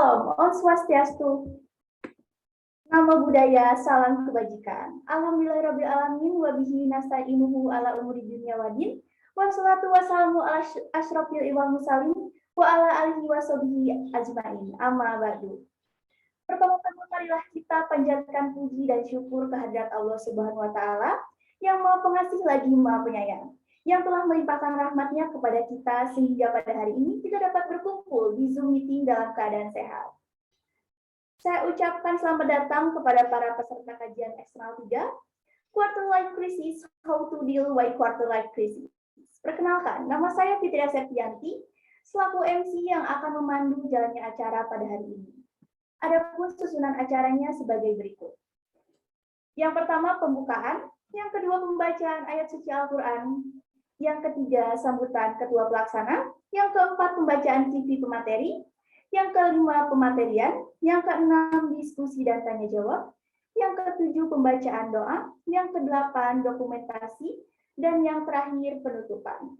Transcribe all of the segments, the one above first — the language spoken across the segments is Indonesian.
Om Swastiastu. Namo Buddhaya, salam kebajikan. Alhamdulillahirrabbilalamin, wabihi nasta'inuhu ala umuri dunia wadin, wassalatu wassalamu ala asyrafil imam musalim, wa ala alihi wa sahbihi ajmain, amma ba'du. Pertama-tama marilah kita panjatkan puji dan syukur kehadirat Allah Subhanahu wa Ta'ala yang Maha Pengasih lagi Maha Penyayang, yang telah melimpahkan rahmat-Nya kepada kita sehingga pada hari ini kita dapat berkumpul di Zoom meeting dalam keadaan sehat. Saya ucapkan selamat datang kepada para peserta kajian eksternal 3, Quarter Life Crisis, How to Deal with Quarter Life Crisis. Perkenalkan, nama saya Fitria Septianti, selaku MC yang akan memandu jalannya acara pada hari ini. Adapun susunan acaranya sebagai berikut. Yang pertama, pembukaan. Yang kedua, pembacaan ayat suci Al-Quran. Yang ketiga, sambutan ketua pelaksana. Yang keempat, pembacaan CV pemateri. Yang kelima, pematerian. Yang keenam, diskusi dan tanya jawab. Yang ketujuh, pembacaan doa. Yang kedelapan, dokumentasi. Dan yang terakhir, penutupan.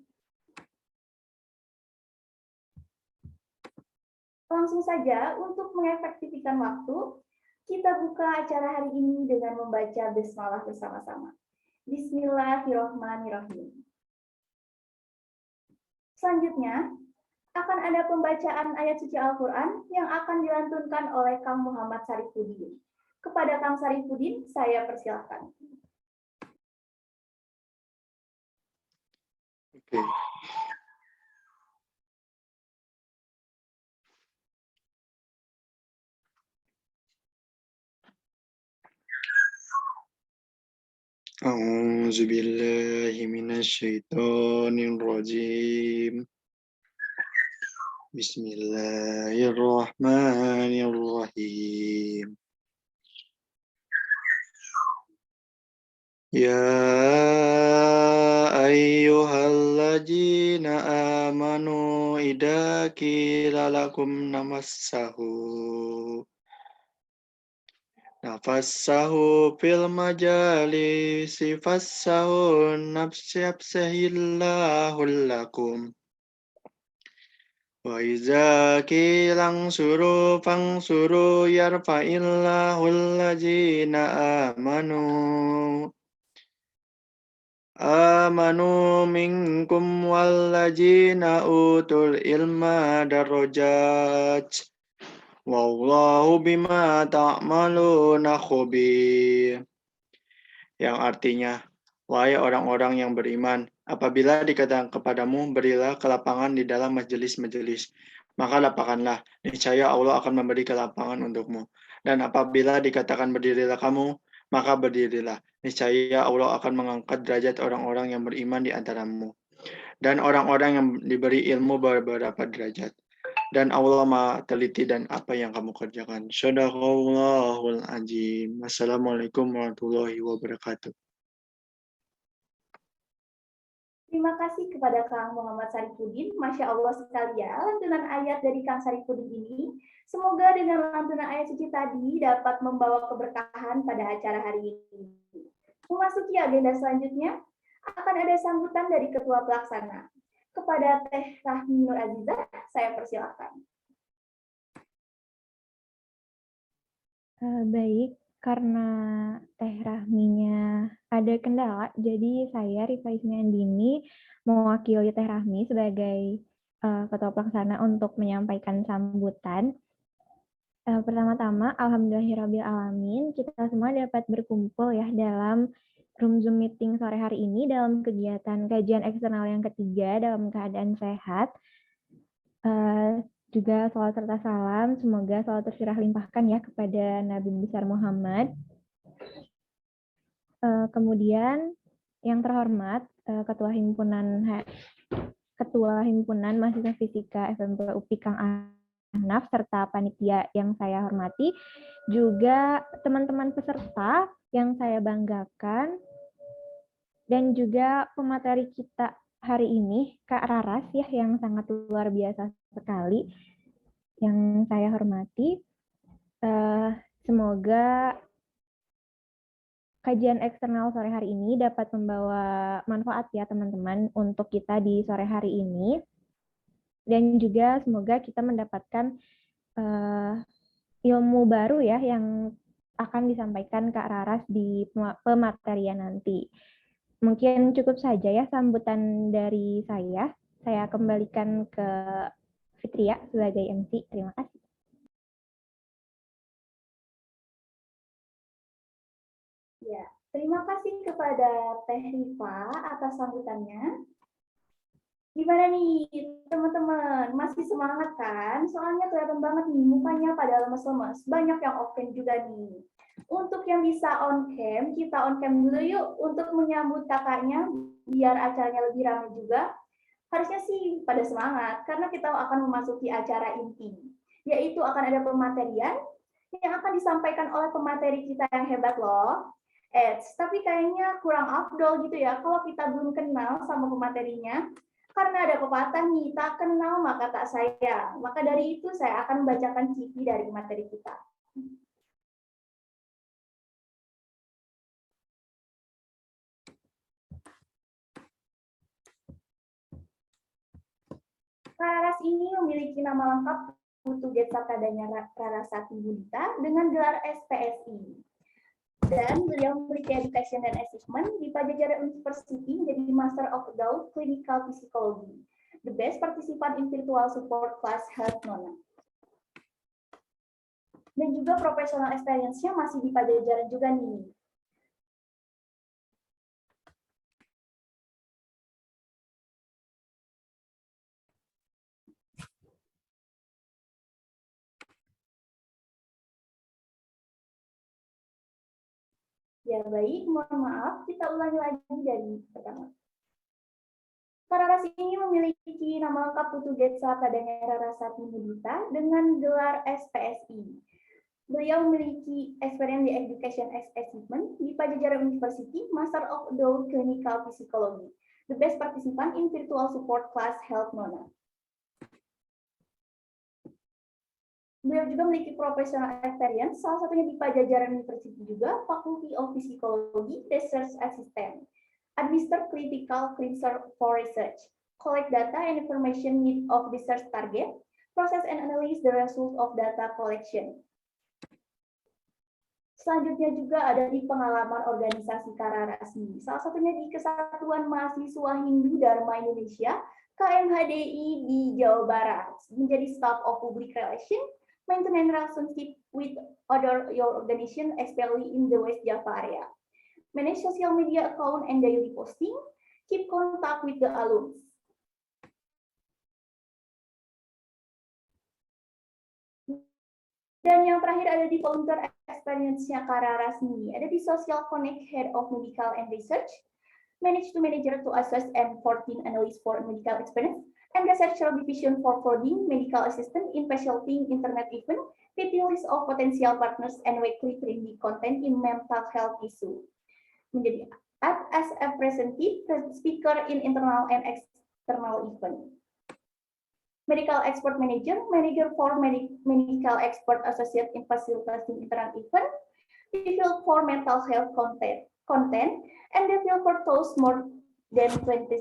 Langsung saja, untuk mengefektifkan waktu, kita buka acara hari ini dengan membaca basmalah bersama-sama. Bismillahirrahmanirrahim. Selanjutnya, akan ada pembacaan ayat suci Al-Quran yang akan dilantunkan oleh Kang Muhammad Sarifuddin. Kepada Kang Sarifuddin, saya persilakan. Oke. A'udzu billahi minasyaitonir rajim. Bismillahirrahmanirrahim. Ya ayyuhalladzina amanu idza qila lakum nafassahu fil majalisi fassahu nafsihillahul lakum. Wa iza kilang suru fangsuru yarfa'illahul ladzina amanu minkum walladzina utul ilma darajat. Wallahu bima ta'maluna khabir. Yang artinya, wahai orang-orang yang beriman, apabila dikatakan kepadamu, berilah kelapangan di dalam majelis-majelis, maka lapangkanlah, niscaya Allah akan memberi kelapangan untukmu. Dan apabila dikatakan berdirilah kamu, maka berdirilah, niscaya Allah akan mengangkat derajat orang-orang yang beriman di antaramu. Dan orang-orang yang diberi ilmu beberapa derajat. Dan Allah Maha teliti dan apa yang kamu kerjakan. Shadaqallahul azim. Wassalamualaikum warahmatullahi wabarakatuh. Terima kasih kepada Kang Muhammad Sarifuddin. Masya Allah sekali ya, lantunan ayat dari Kang Sarifuddin ini. Semoga dengan lantunan ayat suci tadi dapat membawa keberkahan pada acara hari ini. Memasuki agenda selanjutnya, akan ada sambutan dari Ketua Pelaksana. Kepada Teh Rahmi Nur Azizah, saya persilakan. Baik, karena Teh Rahminya ada kendala, jadi saya Rifa Ismiandini mewakili Teh Rahmi sebagai Ketua Pelaksana untuk menyampaikan sambutan. Pertama-tama, alhamdulillahirrabbilalamin, kita semua dapat berkumpul ya dalam room Zoom meeting sore hari ini dalam kegiatan kajian eksternal yang ketiga dalam keadaan sehat. Juga salawat serta salam, semoga salawat tercurah limpahkan ya kepada Nabi besar Muhammad. Kemudian yang terhormat Ketua Himpunan Mahasiswa Fisika FMP UPI Kang Ahnaf serta panitia yang saya hormati, juga teman-teman peserta yang saya banggakan, dan juga pemateri kita hari ini, Kak Raras ya, yang sangat luar biasa sekali, yang saya hormati. Semoga kajian eksternal sore hari ini dapat membawa manfaat ya teman-teman untuk kita di sore hari ini. Dan juga semoga kita mendapatkan ilmu baru ya yang akan disampaikan Kak Raras di pematerian nanti. Mungkin cukup saja ya sambutan dari saya. Saya kembalikan ke Fitria sebagai MC. Terima kasih. Ya, terima kasih kepada Teh Rifa atas sambutannya. Gimana nih teman-teman, masih semangat kan? Soalnya kelihatan banget nih mukanya pada lemes-lemes. Banyak yang off cam juga nih. Untuk yang bisa on cam, kita on cam dulu yuk untuk menyambut kakaknya biar acaranya lebih ramai juga. Harusnya sih pada semangat karena kita akan memasuki acara inti, yaitu akan ada pematerian yang akan disampaikan oleh pemateri kita yang hebat loh. Tapi kayaknya kurang afdol gitu ya kalau kita belum kenal sama pematerinya. Karena ada pepatah nih, tak kenal maka tak sayang. Maka dari itu saya akan membacakan CV dari materi kita. Raras ini memiliki nama lengkap Putu Getsakadanya Rarasati Budita dengan gelar SPSI. Dan beliau memiliki education dan assessment di Pajajaran University menjadi Master of Adult Clinical Psychology. The best participant in virtual support class Health Nona. Dan juga professional experience-nya masih di Pajajaran juga nih. Ya baik, mohon maaf, kita ulangi lagi dari pertama. Raras ini memiliki nama lengkap Putu Getsakadanya Rarasati Budita dengan gelar SPSI. Beliau memiliki experience di Education Assessment di Pajajaran University, Master of Adult Clinical Psychology. The best participant in virtual support class Health Nona. Beliau juga memiliki professional experience, salah satunya di Pajajaran University juga, Faculty of Psychology, Research Assistant. Administer critical research for research, collect data and information need of research target, process and analyze the result of data collection. Selanjutnya juga ada di pengalaman organisasi Kararasmi, salah satunya di Kesatuan Mahasiswa Hindu Dharma Indonesia, KMHDI di Jawa Barat, menjadi Staff of Public Relations, maintain relationship with other organization, especially in the West Java area. Manage social media account and daily posting, keep contact with the alums. Dan yang terakhir ada di volunteer experience-nya Kararasmi, ada di Social Connect Head of Medical and Research, manage to manager to assess and 14 analyst for medical experience, and researcher division for coding, medical assistant in specialty internet event, detail list of potential partners and weekly training content in mental health issue. Menjadi act as a representative speaker in internal and external event. Medical expert manager, manager for medical expert associate in facilitating internal event, reveal for mental health content, and reveal for those more than 20,000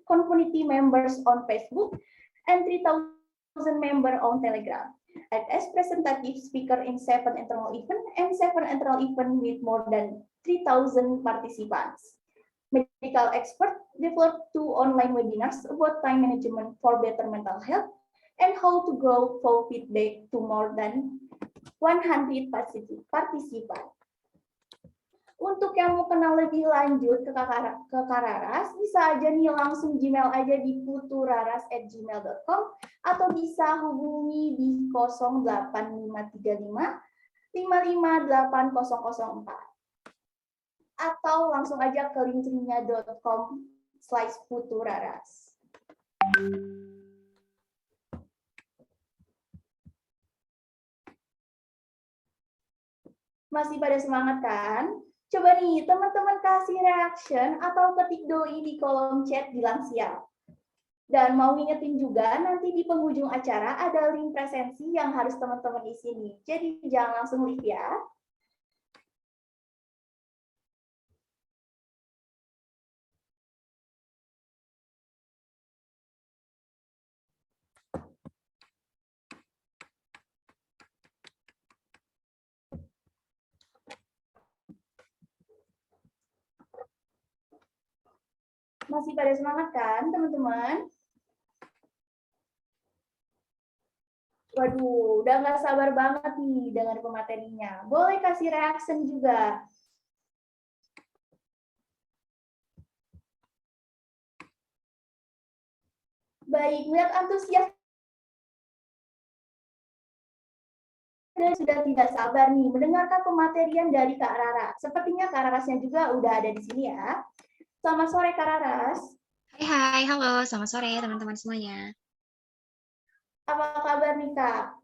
community members on Facebook and 3,000 members on Telegram. Act as representative speaker in 7 internal event and 7 internal event with more than 3,000 participants. Medical expert developed 2 online webinars about time management for better mental health and how to grow for feedback to more than 100 participants. Untuk yang mau kenal lebih lanjut ke Kararas, bisa aja nih langsung Gmail aja di puturaras@gmail.com atau bisa hubungi di 08535 558004 atau langsung aja ke linktree.com/puturaras. Masih pada semangat kan? Coba nih teman-teman kasih reaction atau ketik doi di kolom chat bilang siap. Dan mau ngingetin juga nanti di penghujung acara ada link presensi yang harus teman-teman isi nih. Jadi jangan langsung leave ya. pada semangat kan, teman-teman? Waduh, udah nggak sabar banget nih dengan pematerinya. Boleh kasih reaction juga. Baik, lihat antusias dan sudah tidak sabar nih mendengarkan pematerian dari Kak Rara. Sepertinya Kak Rarasnya juga udah ada di sini ya. Selamat sore Kak Raras. Hai, halo, selamat sore teman-teman semuanya. Apa kabar nih Kak?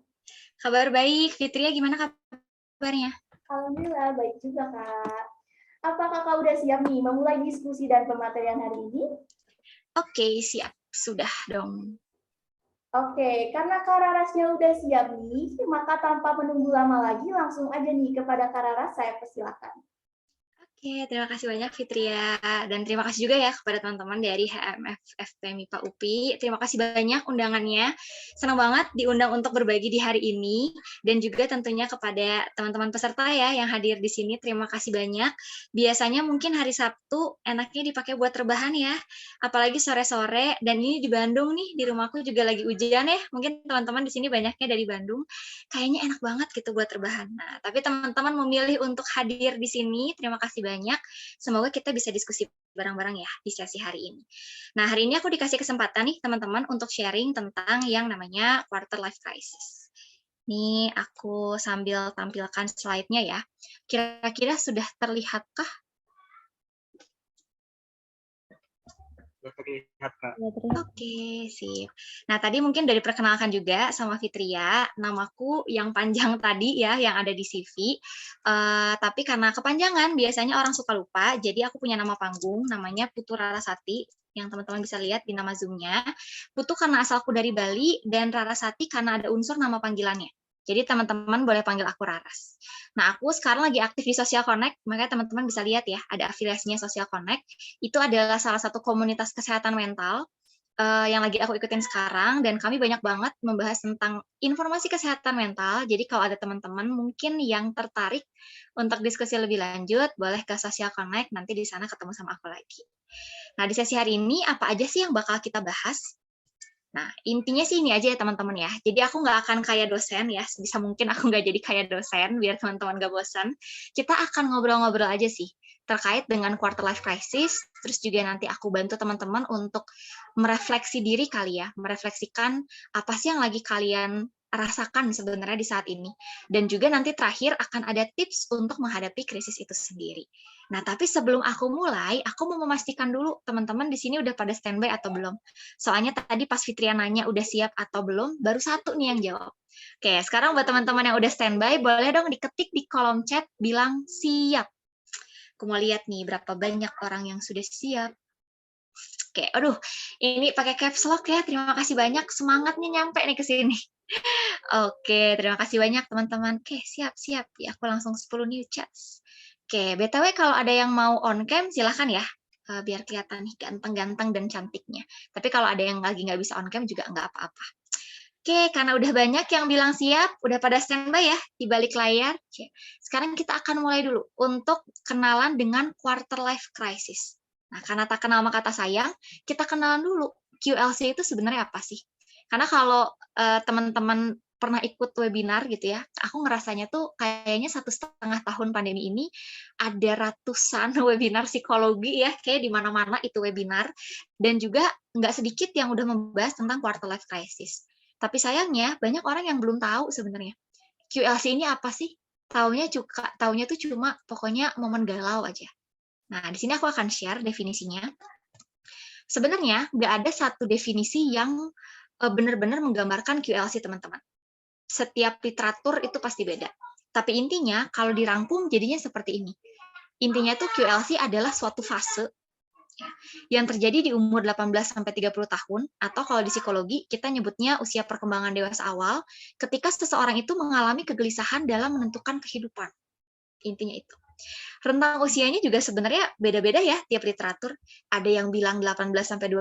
Kabar baik, Fitria gimana kabarnya? Alhamdulillah baik juga Kak. Apa Kakak udah siap nih memulai diskusi dan pematerian hari ini? Oke, siap, sudah dong. Oke, karena Kak Rarasnya udah siap nih, maka tanpa menunggu lama lagi langsung aja nih kepada Kak Raras saya persilakan. Oke, terima kasih banyak Fitria, dan terima kasih juga ya kepada teman-teman dari HMF FP MIPA UPI. Terima kasih banyak undangannya. Senang banget diundang untuk berbagi di hari ini, dan juga tentunya kepada teman-teman peserta ya yang hadir di sini. Terima kasih banyak. Biasanya mungkin hari Sabtu enaknya dipakai buat rebahan ya, apalagi sore-sore. Dan ini di Bandung nih, di rumahku juga lagi hujan ya. Mungkin teman-teman di sini banyaknya dari Bandung. Kayaknya enak banget gitu buat rebahan. Nah, tapi teman-teman memilih untuk hadir di sini. Terima kasih banyak. Semoga kita bisa diskusi bareng-bareng ya di sesi hari ini. Nah, hari ini aku dikasih kesempatan nih teman-teman untuk sharing tentang yang namanya quarter life crisis. Nih, aku sambil tampilkan slide-nya ya. Kira-kira sudah terlihatkah? Sudah terlihat, Kak. Oke, sip. Nah, tadi mungkin dari perkenalkan juga sama Fitria, namaku yang panjang tadi ya, yang ada di CV. Tapi karena kepanjangan, biasanya orang suka lupa, jadi aku punya nama panggung, namanya Putu Rarasati, yang teman-teman bisa lihat di nama Zoom-nya. Putu karena asalku dari Bali, dan Rarasati karena ada unsur nama panggilannya. Jadi teman-teman boleh panggil aku Raras. Nah, aku sekarang lagi aktif di Social Connect, makanya teman-teman bisa lihat ya, ada afiliasinya Social Connect. Itu adalah salah satu komunitas kesehatan mental yang lagi aku ikutin sekarang, dan kami banyak banget membahas tentang informasi kesehatan mental. Jadi kalau ada teman-teman mungkin yang tertarik untuk diskusi lebih lanjut, boleh ke Social Connect, nanti di sana ketemu sama aku lagi. Nah, di sesi hari ini apa aja sih yang bakal kita bahas? Nah, intinya sih ini aja ya teman-teman ya. Jadi aku nggak akan kayak dosen ya, sebisa mungkin aku nggak jadi kayak dosen, biar teman-teman nggak bosan. Kita akan ngobrol-ngobrol aja sih, terkait dengan quarter life crisis, terus juga nanti aku bantu teman-teman untuk merefleksi diri kali ya, merefleksikan apa sih yang lagi kalian rasakan sebenarnya di saat ini. Dan juga nanti terakhir akan ada tips untuk menghadapi krisis itu sendiri. Nah, tapi sebelum aku mulai, aku mau memastikan dulu teman-teman di sini udah pada standby atau belum. Soalnya tadi pas Fitria nanya udah siap atau belum, baru satu nih yang jawab. Oke, sekarang buat teman-teman yang udah standby, boleh dong diketik di kolom chat bilang siap. Aku mau lihat nih berapa banyak orang yang sudah siap. Oke, aduh, ini pakai caps lock ya. Terima kasih banyak, semangatnya nyampe nih ke sini. Oke, terima kasih banyak teman-teman. Oke, siap-siap. Ya, aku langsung 10 new chats. Oke, BTW kalau ada yang mau on cam, silahkan ya. Biar kelihatan nih ganteng-ganteng dan cantiknya. Tapi kalau ada yang lagi nggak bisa on cam juga nggak apa-apa. Oke, karena udah banyak yang bilang siap, udah pada standby ya di balik layar. Oke. Sekarang kita akan mulai dulu untuk kenalan dengan quarter life crisis. Nah, karena tak kenal maka kata sayang, kita kenalan dulu QLC itu sebenarnya apa sih? Karena kalau teman-teman pernah ikut webinar gitu ya, aku ngerasanya tuh kayaknya 1,5 tahun pandemi ini ada ratusan webinar psikologi ya, kayak di mana-mana itu webinar, dan juga nggak sedikit yang udah membahas tentang quarter life crisis. Tapi sayangnya banyak orang yang belum tahu sebenarnya QLC ini apa sih? Taunya tuh cuma pokoknya momen galau aja. Nah, di sini aku akan share definisinya. Sebenarnya nggak ada satu definisi yang benar-benar menggambarkan QLC, teman-teman. Setiap literatur itu pasti beda. Tapi intinya kalau dirangkum jadinya seperti ini. Intinya tuh QLC adalah suatu fase yang terjadi di umur 18-30 tahun, atau kalau di psikologi kita nyebutnya usia perkembangan dewasa awal, ketika seseorang itu mengalami kegelisahan dalam menentukan kehidupan. Intinya itu. Rentang usianya juga sebenarnya beda-beda ya tiap literatur. Ada yang bilang 18-25,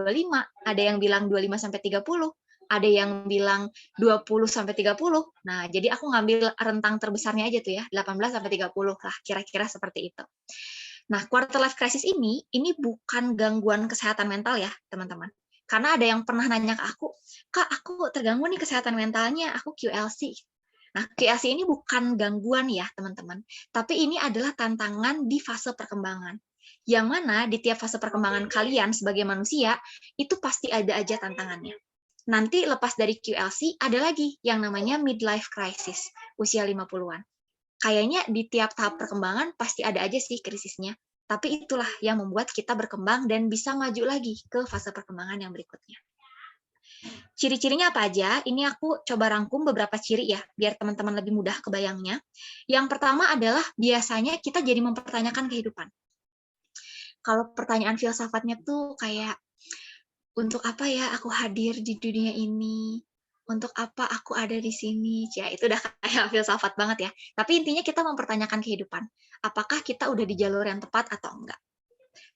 ada yang bilang 25-30, ada yang bilang 20-30. Nah, jadi aku ngambil rentang terbesarnya aja tuh ya, 18-30 lah, kira-kira seperti itu. Nah, quarter life crisis ini bukan gangguan kesehatan mental ya, teman-teman. Karena ada yang pernah nanya ke aku, Kak, aku terganggu nih kesehatan mentalnya, aku QLC. Nah, QLC ini bukan gangguan ya, teman-teman. Tapi ini adalah tantangan di fase perkembangan. Yang mana di tiap fase perkembangan kalian sebagai manusia, itu pasti ada aja tantangannya. Nanti lepas dari QLC, ada lagi yang namanya midlife crisis, usia 50-an. Kayaknya di tiap tahap perkembangan pasti ada aja sih krisisnya. Tapi itulah yang membuat kita berkembang dan bisa maju lagi ke fase perkembangan yang berikutnya. Ciri-cirinya apa aja? Ini aku coba rangkum beberapa ciri ya, biar teman-teman lebih mudah kebayangnya. Yang pertama adalah biasanya kita jadi mempertanyakan kehidupan. Kalau pertanyaan filsafatnya tuh kayak, untuk apa ya aku hadir di dunia ini? Untuk apa aku ada di sini? Ya, itu udah kayak filsafat banget ya. Tapi intinya kita mempertanyakan kehidupan. Apakah kita udah di jalur yang tepat atau enggak?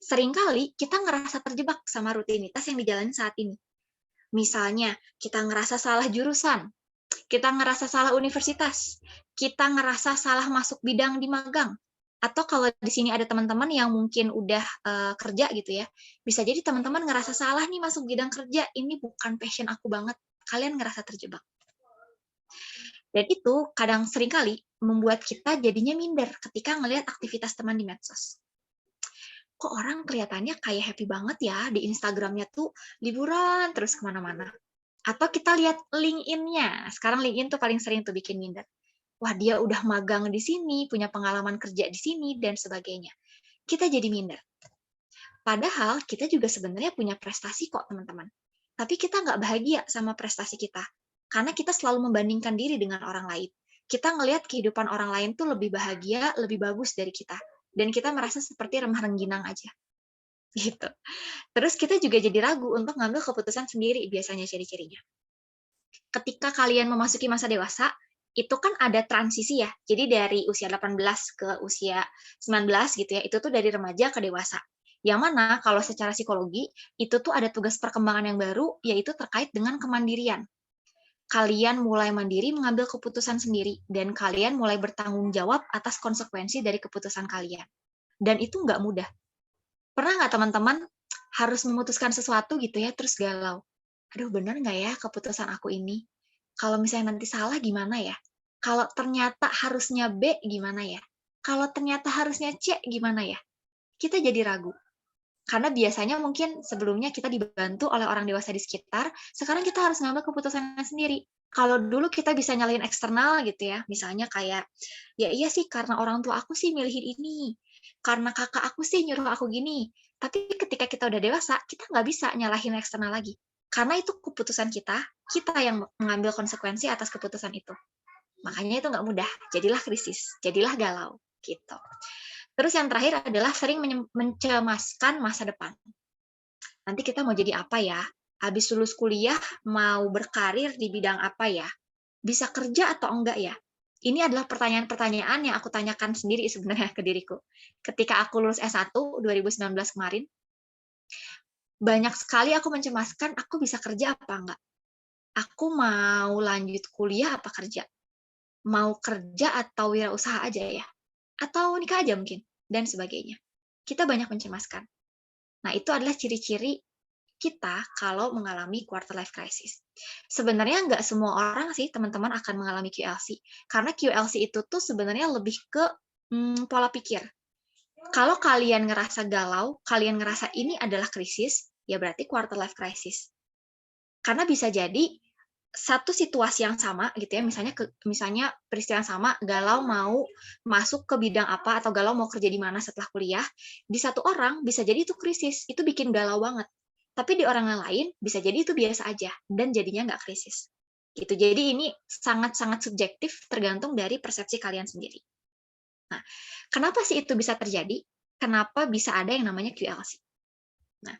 Seringkali kita ngerasa terjebak sama rutinitas yang dijalani saat ini. Misalnya, kita ngerasa salah jurusan, kita ngerasa salah universitas, kita ngerasa salah masuk bidang di magang, atau kalau di sini ada teman-teman yang mungkin udah kerja gitu ya, bisa jadi teman-teman ngerasa salah nih masuk bidang kerja, ini bukan passion aku banget, kalian ngerasa terjebak. Dan itu kadang seringkali membuat kita jadinya minder ketika ngelihat aktivitas teman di medsos. Kok orang kelihatannya kayak happy banget ya di Instagramnya tuh liburan terus kemana-mana. Atau kita lihat LinkedIn-nya. Sekarang LinkedIn tuh paling sering tuh bikin minder. Wah, dia udah magang di sini, punya pengalaman kerja di sini, dan sebagainya. Kita jadi minder. Padahal kita juga sebenarnya punya prestasi kok, teman-teman. Tapi kita nggak bahagia sama prestasi kita. Karena kita selalu membandingkan diri dengan orang lain. Kita ngelihat kehidupan orang lain tuh lebih bahagia, lebih bagus dari kita. Dan kita merasa seperti remah rengginang aja. Gitu. Terus kita juga jadi ragu untuk ngambil keputusan sendiri biasanya ciri-cirinya. Ketika kalian memasuki masa dewasa, itu kan ada transisi ya. Jadi dari usia 18 ke usia 19 gitu ya, itu tuh dari remaja ke dewasa. Yang mana kalau secara psikologi, itu tuh ada tugas perkembangan yang baru, yaitu terkait dengan kemandirian. Kalian mulai mandiri mengambil keputusan sendiri, dan kalian mulai bertanggung jawab atas konsekuensi dari keputusan kalian. Dan itu nggak mudah. Pernah nggak teman-teman harus memutuskan sesuatu gitu ya, terus galau? Aduh, bener nggak ya keputusan aku ini? Kalau misalnya nanti salah gimana ya? Kalau ternyata harusnya B gimana ya? Kalau ternyata harusnya C gimana ya? Kita jadi ragu. Karena biasanya mungkin sebelumnya kita dibantu oleh orang dewasa di sekitar, sekarang kita harus ngambil keputusannya sendiri. Kalau dulu kita bisa nyalahin eksternal gitu ya, misalnya kayak, ya iya sih karena orang tua aku sih milihin ini, karena kakak aku sih nyuruh aku gini. Tapi ketika kita udah dewasa, kita nggak bisa nyalahin eksternal lagi. Karena itu keputusan kita yang mengambil konsekuensi atas keputusan itu. Makanya itu nggak mudah, jadilah krisis, jadilah galau, gitu. Terus yang terakhir adalah sering mencemaskan masa depan. Nanti kita mau jadi apa ya? Habis lulus kuliah, mau berkarir di bidang apa ya? Bisa kerja atau enggak ya? Ini adalah pertanyaan-pertanyaan yang aku tanyakan sendiri sebenarnya ke diriku. Ketika aku lulus S1 2019 kemarin, banyak sekali aku mencemaskan, aku bisa kerja apa enggak? Aku mau lanjut kuliah apa kerja? Mau kerja atau wirausaha aja ya? Atau nikah aja mungkin, dan sebagainya. Kita banyak mencemaskan. Nah, itu adalah ciri-ciri kita kalau mengalami quarter life crisis. Sebenarnya nggak semua orang sih, teman-teman, akan mengalami QLC. Karena QLC itu tuh sebenarnya lebih ke pola pikir. Kalau kalian ngerasa galau, kalian ngerasa ini adalah krisis, ya berarti quarter life crisis. Karena bisa jadi satu situasi yang sama gitu ya, misalnya peristiwa yang sama, galau mau masuk ke bidang apa atau galau mau kerja di mana setelah kuliah, di satu orang bisa jadi itu krisis, itu bikin galau banget. Tapi di orang yang lain bisa jadi itu biasa aja dan jadinya nggak krisis. Gitu. Jadi ini sangat-sangat subjektif tergantung dari persepsi kalian sendiri. Nah, kenapa sih itu bisa terjadi? Kenapa bisa ada yang namanya QLC? Nah,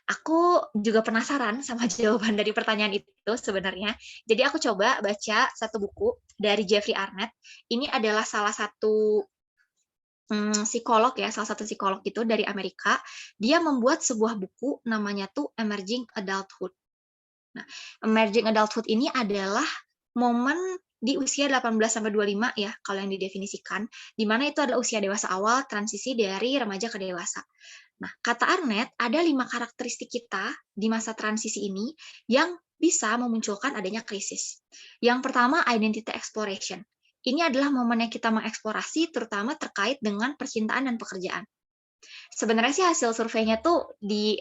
aku juga penasaran sama jawaban dari pertanyaan itu sebenarnya. Jadi aku coba baca satu buku dari Jeffrey Arnett. Ini adalah salah satu psikolog ya, salah satu psikolog itu dari Amerika. Dia membuat sebuah buku namanya tuh Emerging Adulthood. Nah, Emerging Adulthood ini adalah momen di usia 18-25 ya, kalau yang didefinisikan, di mana itu adalah usia dewasa awal, transisi dari remaja ke dewasa. Nah, kata Arnett, ada 5 karakteristik kita di masa transisi ini yang bisa memunculkan adanya krisis. Yang pertama, identity exploration. Ini adalah momen yang kita mengeksplorasi, terutama terkait dengan percintaan dan pekerjaan. Sebenarnya sih hasil surveinya tuh di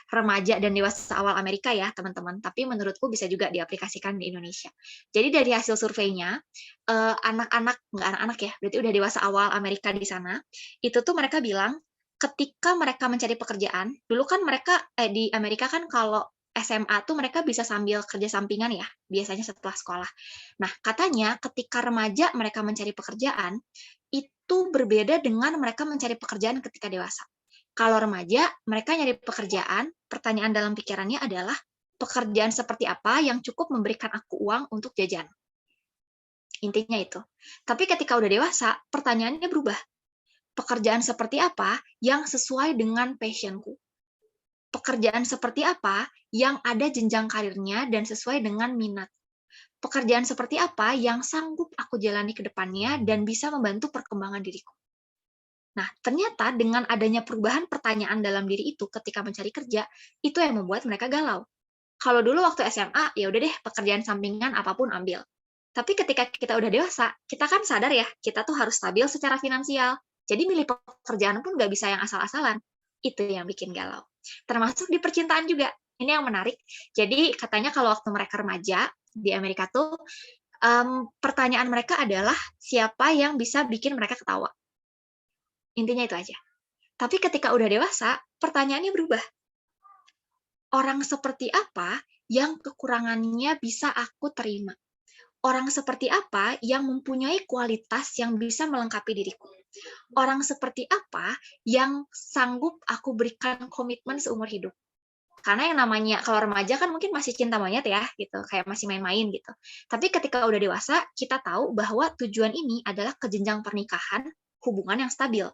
remaja dan dewasa awal Amerika ya, teman-teman. Tapi menurutku bisa juga diaplikasikan di Indonesia. Jadi dari hasil surveinya, nggak anak-anak ya, berarti udah dewasa awal Amerika di sana, itu tuh mereka bilang, ketika mereka mencari pekerjaan, dulu kan mereka, di Amerika kan kalau SMA tuh mereka bisa sambil kerja sampingan ya, biasanya setelah sekolah. Nah, katanya ketika remaja mereka mencari pekerjaan, itu berbeda dengan mereka mencari pekerjaan ketika dewasa. Kalau remaja, mereka nyari pekerjaan, pertanyaan dalam pikirannya adalah, pekerjaan seperti apa yang cukup memberikan aku uang untuk jajan? Intinya itu. Tapi ketika udah dewasa, pertanyaannya berubah. Pekerjaan seperti apa yang sesuai dengan passionku? Pekerjaan seperti apa yang ada jenjang karirnya dan sesuai dengan minat? Pekerjaan seperti apa yang sanggup aku jalani ke depannya dan bisa membantu perkembangan diriku? Nah, ternyata dengan adanya perubahan pertanyaan dalam diri itu ketika mencari kerja, itu yang membuat mereka galau. Kalau dulu waktu SMA, ya udah deh, pekerjaan sampingan apapun ambil. Tapi ketika kita udah dewasa, kita kan sadar ya, kita tuh harus stabil secara finansial. Jadi milih pekerjaan pun nggak bisa yang asal-asalan. Itu yang bikin galau. Termasuk di percintaan juga. Ini yang menarik. Jadi katanya kalau waktu mereka remaja di Amerika tuh, pertanyaan mereka adalah siapa yang bisa bikin mereka ketawa. Intinya itu aja. Tapi ketika udah dewasa, pertanyaannya berubah. Orang seperti apa yang kekurangannya bisa aku terima? Orang seperti apa yang mempunyai kualitas yang bisa melengkapi diriku? Orang seperti apa yang sanggup aku berikan komitmen seumur hidup? Karena yang namanya kalau remaja kan mungkin masih cinta monyet ya, gitu, kayak masih main-main gitu. Tapi ketika udah dewasa, kita tahu bahwa tujuan ini adalah ke jenjang pernikahan, hubungan yang stabil.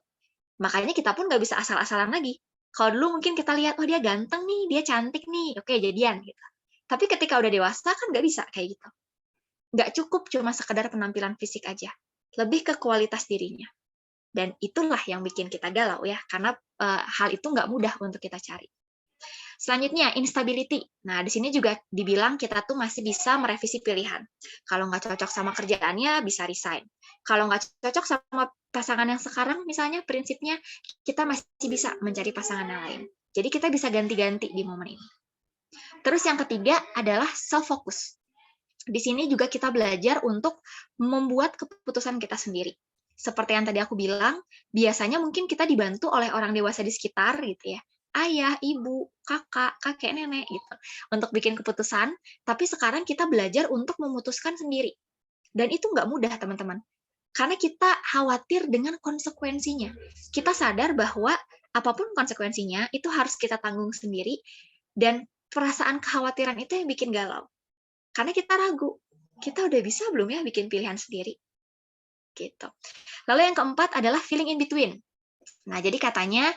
Makanya kita pun nggak bisa asal-asalan lagi. Kalau dulu mungkin kita lihat, oh dia ganteng nih, dia cantik nih, oke jadian gitu. Tapi ketika udah dewasa kan nggak bisa kayak gitu. Nggak cukup cuma sekedar penampilan fisik aja. Lebih ke kualitas dirinya. Dan itulah yang bikin kita galau ya, karena hal itu nggak mudah untuk kita cari. Selanjutnya, instability. Nah, di sini juga dibilang kita tuh masih bisa merevisi pilihan. Kalau nggak cocok sama kerjaannya, bisa resign. Kalau nggak cocok sama pasangan yang sekarang, misalnya prinsipnya, kita masih bisa mencari pasangan yang lain. Jadi kita bisa ganti-ganti di momen ini. Terus yang ketiga adalah self-focus. Di sini juga kita belajar untuk membuat keputusan kita sendiri. Seperti yang tadi aku bilang, biasanya mungkin kita dibantu oleh orang dewasa di sekitar gitu ya. Ayah, ibu, kakek, nenek gitu. Untuk bikin keputusan, tapi sekarang kita belajar untuk memutuskan sendiri. Dan itu nggak mudah, teman-teman. Karena kita khawatir dengan konsekuensinya. Kita sadar bahwa apapun konsekuensinya, itu harus kita tanggung sendiri, dan perasaan kekhawatiran itu yang bikin galau. Karena kita ragu, kita udah bisa belum ya bikin pilihan sendiri? Gitu. Lalu yang keempat adalah feeling in between. Nah, jadi katanya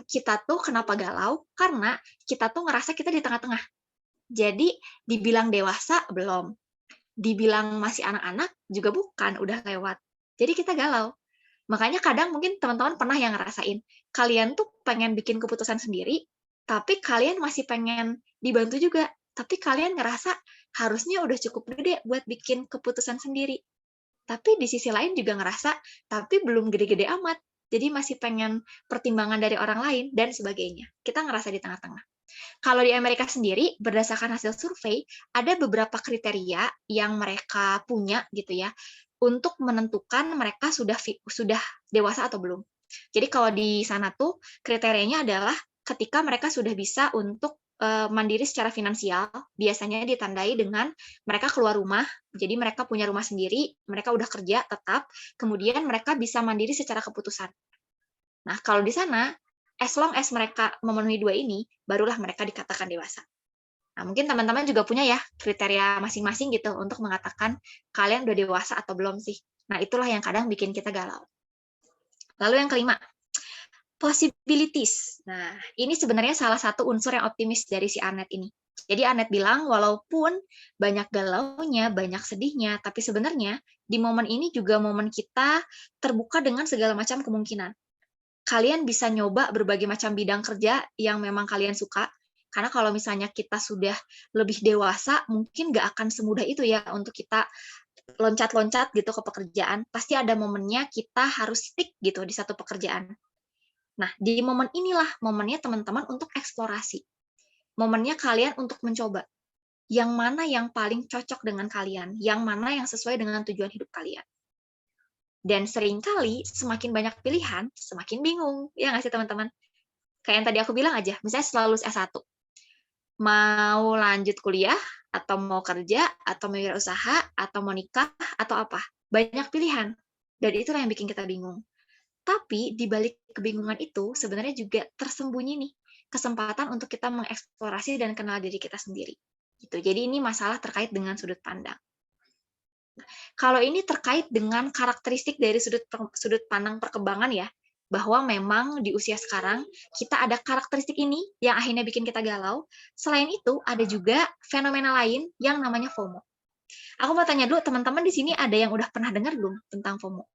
kita tuh kenapa galau? Karena kita tuh ngerasa kita di tengah-tengah. Jadi dibilang dewasa belum, dibilang masih anak-anak juga bukan, udah lewat. Jadi kita galau. Makanya kadang mungkin teman-teman pernah yang ngerasain, kalian tuh pengen bikin keputusan sendiri, tapi kalian masih pengen dibantu juga. Tapi kalian ngerasa harusnya udah cukup gede buat bikin keputusan sendiri. Tapi di sisi lain juga ngerasa, tapi belum gede-gede amat. Jadi masih pengen pertimbangan dari orang lain, dan sebagainya. Kita ngerasa di tengah-tengah. Kalau di Amerika sendiri, berdasarkan hasil survei, ada beberapa kriteria yang mereka punya gitu ya, untuk menentukan mereka sudah dewasa atau belum. Jadi kalau di sana tuh, kriterianya adalah ketika mereka sudah bisa untuk mandiri secara finansial, biasanya ditandai dengan mereka keluar rumah, jadi mereka punya rumah sendiri, mereka udah kerja tetap, kemudian mereka bisa mandiri secara keputusan. Nah, kalau di sana, as long as mereka memenuhi dua ini, barulah mereka dikatakan dewasa. Nah, mungkin teman-teman juga punya ya kriteria masing-masing gitu untuk mengatakan kalian udah dewasa atau belum sih. Nah, itulah yang kadang bikin kita galau. Lalu yang kelima, Possibilities. Nah, ini sebenarnya salah satu unsur yang optimis dari si Arnett ini. Jadi Arnett bilang, walaupun banyak galaunya, banyak sedihnya, tapi sebenarnya di momen ini juga momen kita terbuka dengan segala macam kemungkinan. Kalian bisa nyoba berbagai macam bidang kerja yang memang kalian suka, karena kalau misalnya kita sudah lebih dewasa, mungkin nggak akan semudah itu ya untuk kita loncat-loncat gitu ke pekerjaan. Pasti ada momennya kita harus stick gitu di satu pekerjaan. Nah, di momen inilah momennya teman-teman untuk eksplorasi. Momennya kalian untuk mencoba. Yang mana yang paling cocok dengan kalian, yang mana yang sesuai dengan tujuan hidup kalian. Dan seringkali semakin banyak pilihan, semakin bingung. Ya nggak sih teman-teman? Kayak yang tadi aku bilang aja, misalnya setelah lulus S1. Mau lanjut kuliah, atau mau kerja, atau mau wirausaha, atau mau nikah, atau apa. Banyak pilihan. Dan itulah yang bikin kita bingung. Tapi di balik kebingungan itu sebenarnya juga tersembunyi nih kesempatan untuk kita mengeksplorasi dan kenal diri kita sendiri. Gitu. Jadi ini masalah terkait dengan sudut pandang. Kalau ini terkait dengan karakteristik dari sudut pandang perkembangan ya, bahwa memang di usia sekarang kita ada karakteristik ini yang akhirnya bikin kita galau. Selain itu ada juga fenomena lain yang namanya FOMO. Aku mau tanya dulu teman-teman di sini ada yang udah pernah dengar belum tentang FOMO?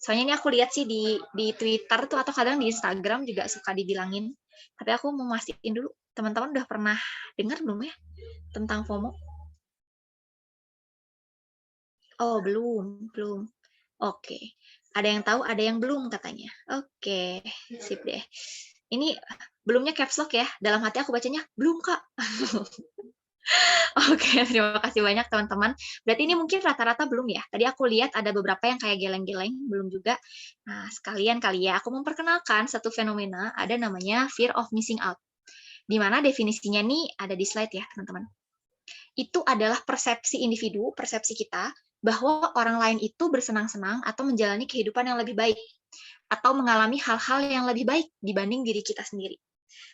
Soalnya ini aku lihat sih di Twitter tuh atau kadang di Instagram juga suka dibilangin. Tapi aku mau mastiin dulu, teman-teman udah pernah dengar belum ya tentang FOMO? Oh, belum. Oke. Ada yang tahu, ada yang belum katanya. Oke, sip deh. Ini belumnya caps lock ya. Dalam hati aku bacanya, belum Kak. Oke, terima kasih banyak teman-teman. Berarti ini mungkin rata-rata belum ya. Tadi aku lihat ada beberapa yang kayak geleng-geleng, belum juga. Nah, sekalian kali ya, aku memperkenalkan satu fenomena, ada namanya fear of missing out. Di mana definisinya nih ada di slide ya, teman-teman. Itu adalah persepsi individu, persepsi kita, bahwa orang lain itu bersenang-senang atau menjalani kehidupan yang lebih baik, atau mengalami hal-hal yang lebih baik dibanding diri kita sendiri.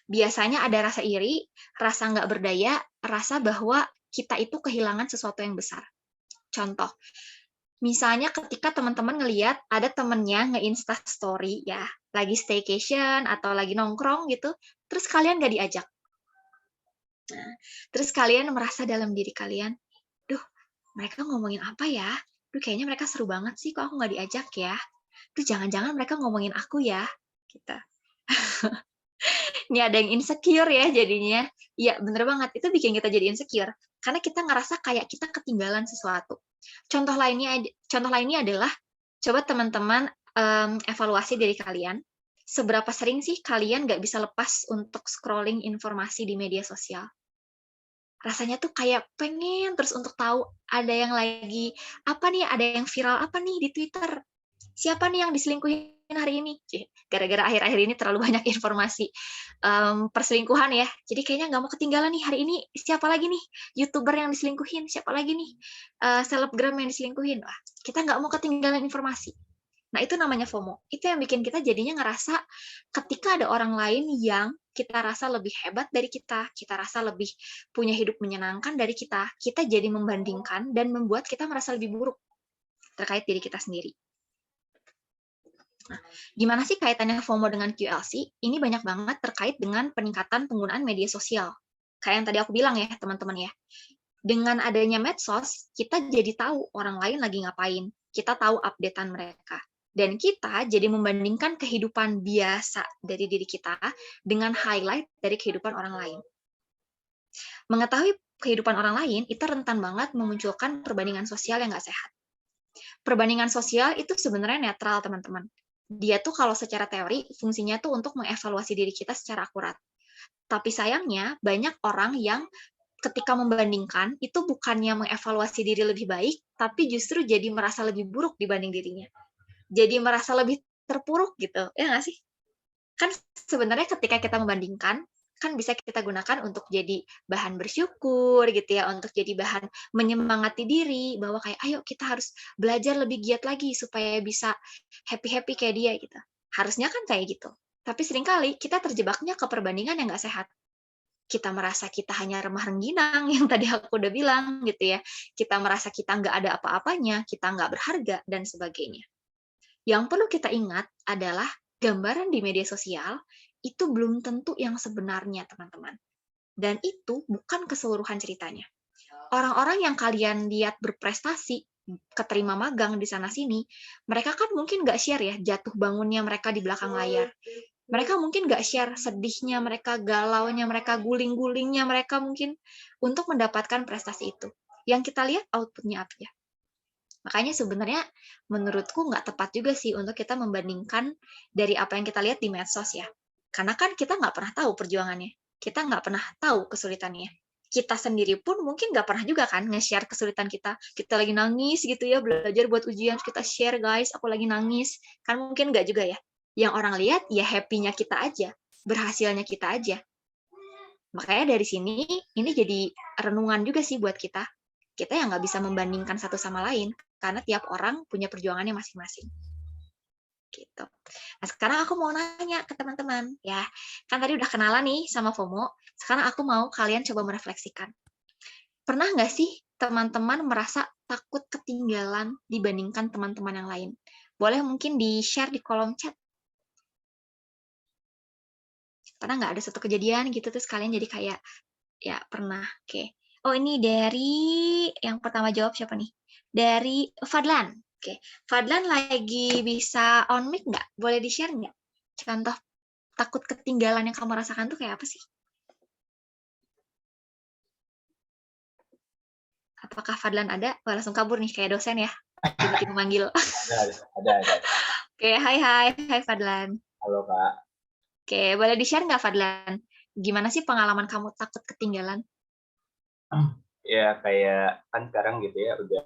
Biasanya ada rasa iri, rasa nggak berdaya, rasa bahwa kita itu kehilangan sesuatu yang besar. Contoh, misalnya ketika teman-teman ngelihat ada temennya nge-insta story ya, lagi staycation atau lagi nongkrong gitu, terus kalian nggak diajak. Nah, terus kalian merasa dalam diri kalian, duh, mereka ngomongin apa ya? Duh, kayaknya mereka seru banget sih, kok aku nggak diajak ya? Duh, jangan-jangan mereka ngomongin aku ya? Kita. Ini ada yang insecure ya jadinya. Iya, bener banget. Itu bikin kita jadi insecure. Karena kita ngerasa kayak kita ketinggalan sesuatu. Contoh lainnya adalah, coba teman-teman evaluasi diri kalian. Seberapa sering sih kalian nggak bisa lepas untuk scrolling informasi di media sosial? Rasanya tuh kayak pengen terus untuk tahu ada yang lagi, apa nih, ada yang viral apa nih di Twitter. Siapa nih yang diselingkuhin hari ini? Gara-gara akhir-akhir ini terlalu banyak informasi perselingkuhan ya. Jadi kayaknya nggak mau ketinggalan nih hari ini. Siapa lagi nih YouTuber yang diselingkuhin? Siapa lagi nih selebgram yang diselingkuhin? Wah, kita nggak mau ketinggalan informasi. Nah, itu namanya FOMO. Itu yang bikin kita jadinya ngerasa ketika ada orang lain yang kita rasa lebih hebat dari kita rasa lebih punya hidup menyenangkan dari kita jadi membandingkan dan membuat kita merasa lebih buruk terkait diri kita sendiri. Nah, gimana sih kaitannya FOMO dengan QLC? Ini banyak banget terkait dengan peningkatan penggunaan media sosial. Kayak yang tadi aku bilang ya, teman-teman ya. Dengan adanya medsos, kita jadi tahu orang lain lagi ngapain. Kita tahu updatean mereka. Dan kita jadi membandingkan kehidupan biasa dari diri kita dengan highlight dari kehidupan orang lain. Mengetahui kehidupan orang lain, itu rentan banget memunculkan perbandingan sosial yang nggak sehat. Perbandingan sosial itu sebenarnya netral, teman-teman. Dia tuh kalau secara teori, fungsinya tuh untuk mengevaluasi diri kita secara akurat. Tapi sayangnya, banyak orang yang ketika membandingkan, itu bukannya mengevaluasi diri lebih baik, tapi justru jadi merasa lebih buruk dibanding dirinya. Jadi merasa lebih terpuruk gitu, ya nggak sih? Kan sebenarnya ketika kita membandingkan, kan bisa kita gunakan untuk jadi bahan bersyukur gitu ya, untuk jadi bahan menyemangati diri, bahwa kayak ayo kita harus belajar lebih giat lagi supaya bisa happy-happy kayak dia gitu. Harusnya kan kayak gitu. Tapi seringkali kita terjebaknya ke perbandingan yang nggak sehat. Kita merasa kita hanya remah rengginang, yang tadi aku udah bilang gitu ya. Kita merasa kita nggak ada apa-apanya, kita nggak berharga, dan sebagainya. Yang perlu kita ingat adalah gambaran di media sosial itu belum tentu yang sebenarnya, teman-teman. Dan itu bukan keseluruhan ceritanya. Orang-orang yang kalian lihat berprestasi, keterima magang di sana-sini, mereka kan mungkin nggak share ya jatuh bangunnya mereka di belakang layar. Mereka mungkin nggak share sedihnya mereka, galaunya mereka, guling-gulingnya mereka mungkin untuk mendapatkan prestasi itu. Yang kita lihat outputnya apa ya. Makanya sebenarnya menurutku nggak tepat juga sih untuk kita membandingkan dari apa yang kita lihat di medsos ya. Karena kan kita nggak pernah tahu perjuangannya. Kita nggak pernah tahu kesulitannya. Kita sendiri pun mungkin nggak pernah juga kan nge-share kesulitan kita. Kita lagi nangis gitu ya, belajar buat ujian, kita share guys, aku lagi nangis. Kan mungkin nggak juga ya. Yang orang lihat ya happy-nya kita aja, berhasilnya kita aja. Makanya dari sini, ini jadi renungan juga sih buat kita. Kita yang nggak bisa membandingkan satu sama lain, karena tiap orang punya perjuangannya masing-masing. Gitu. Nah, sekarang aku mau nanya ke teman-teman, ya. Kan tadi udah kenalan nih sama FOMO, sekarang aku mau kalian coba merefleksikan. Pernah nggak sih teman-teman merasa takut ketinggalan dibandingkan teman-teman yang lain? Boleh mungkin di-share di kolom chat. Pernah nggak ada satu kejadian gitu, terus kalian jadi kayak, ya pernah, oke. Oh, ini dari yang pertama jawab siapa nih? Dari Fadlan. Oke, Fadlan lagi bisa on mic nggak? Boleh di-share nggak? Contoh takut ketinggalan yang kamu rasakan tuh kayak apa sih? Apakah Fadlan ada? Wah, langsung kabur nih, kayak dosen ya. Tiba-tiba manggil. Ada. Oke, hai Fadlan. Halo, Kak. Oke, boleh di-share nggak Fadlan? Gimana sih pengalaman kamu takut ketinggalan? Ya, kayak kan sekarang gitu ya, udah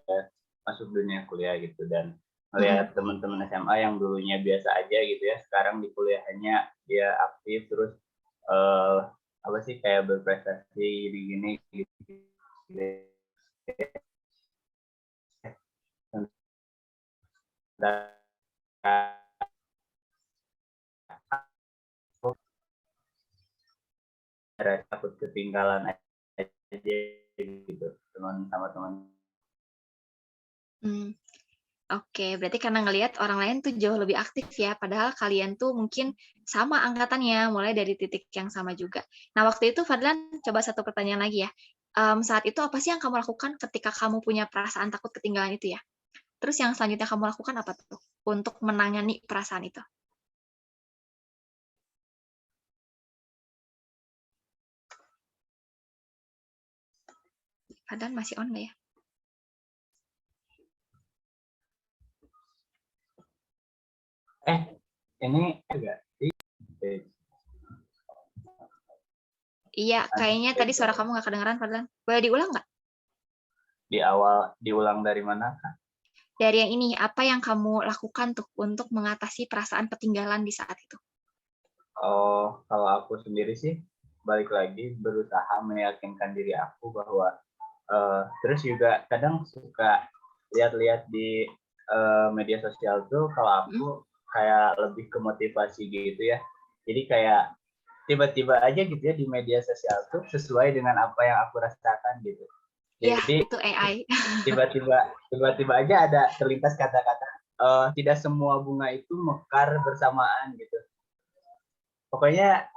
masuk dunia kuliah gitu, dan melihat teman-teman SMA yang dulunya biasa aja gitu ya, sekarang di kuliahannya dia aktif, terus apa sih, kayak berprestasi gini-gini gitu. Dan takut ketinggalan aja gitu sama teman. Oke, berarti karena ngelihat orang lain tuh jauh lebih aktif ya, padahal kalian tuh mungkin sama angkatannya, mulai dari titik yang sama juga. Nah, waktu itu Fadlan coba satu pertanyaan lagi ya. Saat itu apa sih yang kamu lakukan ketika kamu punya perasaan takut ketinggalan itu ya? Terus yang selanjutnya kamu lakukan apa tuh untuk menangani perasaan itu? Fadlan masih on nggak ya? Ini enggak sih? Iya, kayaknya tadi suara kamu nggak kedengeran, Fadlan. Boleh diulang nggak? Di awal diulang dari mana, Kak? Dari yang ini, apa yang kamu lakukan tuh untuk mengatasi perasaan ketinggalan di saat itu? Oh, kalau aku sendiri sih balik lagi berusaha meyakinkan diri aku bahwa terus juga kadang suka lihat-lihat di media sosial tuh, kalau aku kayak lebih ke motivasi gitu ya. Jadi kayak tiba-tiba aja gitu ya di media sosial tuh sesuai dengan apa yang aku rasakan gitu. Ya, Jadi itu AI. tiba-tiba aja ada terlintas kata-kata tidak semua bunga itu mekar bersamaan gitu. Pokoknya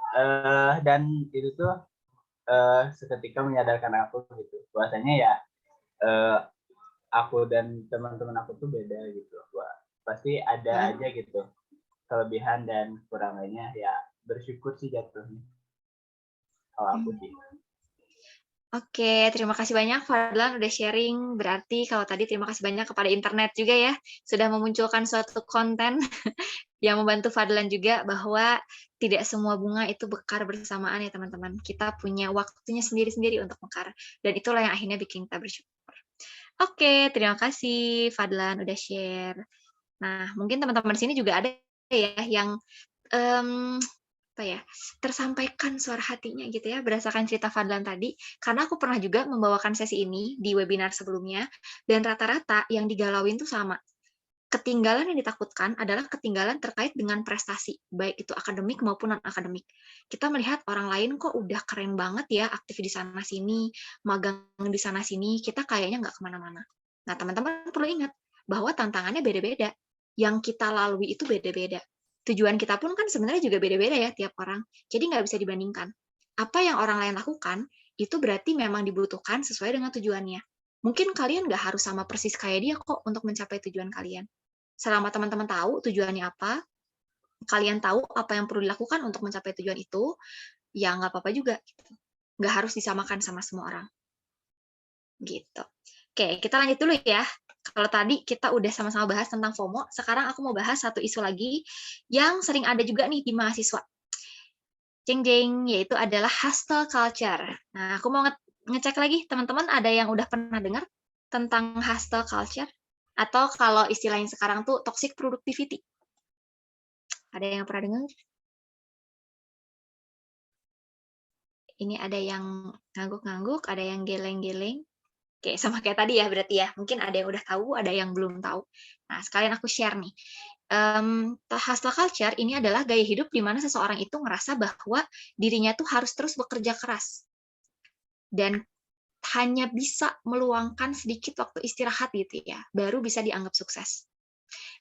dan itu tuh seketika menyadarkan aku gitu. Bahwasanya ya aku dan teman-teman aku tuh beda gitu. Wah, pasti ada aja gitu kelebihan dan kekurangannya, ya bersyukur sih jatuhnya. Kalau aku sih. Oke, terima kasih banyak Fadlan udah sharing. Berarti kalau tadi terima kasih banyak kepada internet juga ya, sudah memunculkan suatu konten yang membantu Fadlan juga bahwa tidak semua bunga itu mekar bersamaan ya teman-teman. Kita punya waktunya sendiri-sendiri untuk mekar. Dan itulah yang akhirnya bikin kita bersyukur. Oke, terima kasih Fadlan udah share. Nah, mungkin teman-teman di sini juga ada ya yang tersampaikan suara hatinya gitu ya, berdasarkan cerita Fadlan tadi, karena aku pernah juga membawakan sesi ini di webinar sebelumnya, dan rata-rata yang digalauin tuh sama. Ketinggalan yang ditakutkan adalah ketinggalan terkait dengan prestasi, baik itu akademik maupun non-akademik. Kita melihat orang lain kok udah keren banget ya, aktif di sana-sini, magang di sana-sini, kita kayaknya nggak kemana-mana. Nah, teman-teman perlu ingat bahwa tantangannya beda-beda. Yang kita lalui itu beda-beda. Tujuan kita pun kan sebenarnya juga beda-beda ya tiap orang. Jadi nggak bisa dibandingkan. Apa yang orang lain lakukan, itu berarti memang dibutuhkan sesuai dengan tujuannya. Mungkin kalian nggak harus sama persis kayak dia kok untuk mencapai tujuan kalian. Selama teman-teman tahu tujuannya apa, kalian tahu apa yang perlu dilakukan untuk mencapai tujuan itu, ya nggak apa-apa juga. Gitu. Nggak harus disamakan sama semua orang. Gitu. Oke, kita lanjut dulu ya. Kalau tadi kita udah sama-sama bahas tentang FOMO, sekarang aku mau bahas satu isu lagi yang sering ada juga nih di mahasiswa. Jeng-jeng, yaitu adalah hustle culture. Nah, aku mau ngecek lagi, teman-teman ada yang udah pernah dengar tentang hustle culture? Atau kalau istilahnya sekarang tuh toxic productivity. Ada yang pernah dengar? Ini ada yang ngangguk-ngangguk, ada yang geleng-geleng. Oke, sama kayak tadi ya berarti ya. Mungkin ada yang udah tahu, ada yang belum tahu. Nah, sekalian aku share nih. Hustle culture ini adalah gaya hidup di mana seseorang itu ngerasa bahwa dirinya tuh harus terus bekerja keras. Dan hanya bisa meluangkan sedikit waktu istirahat gitu ya, baru bisa dianggap sukses.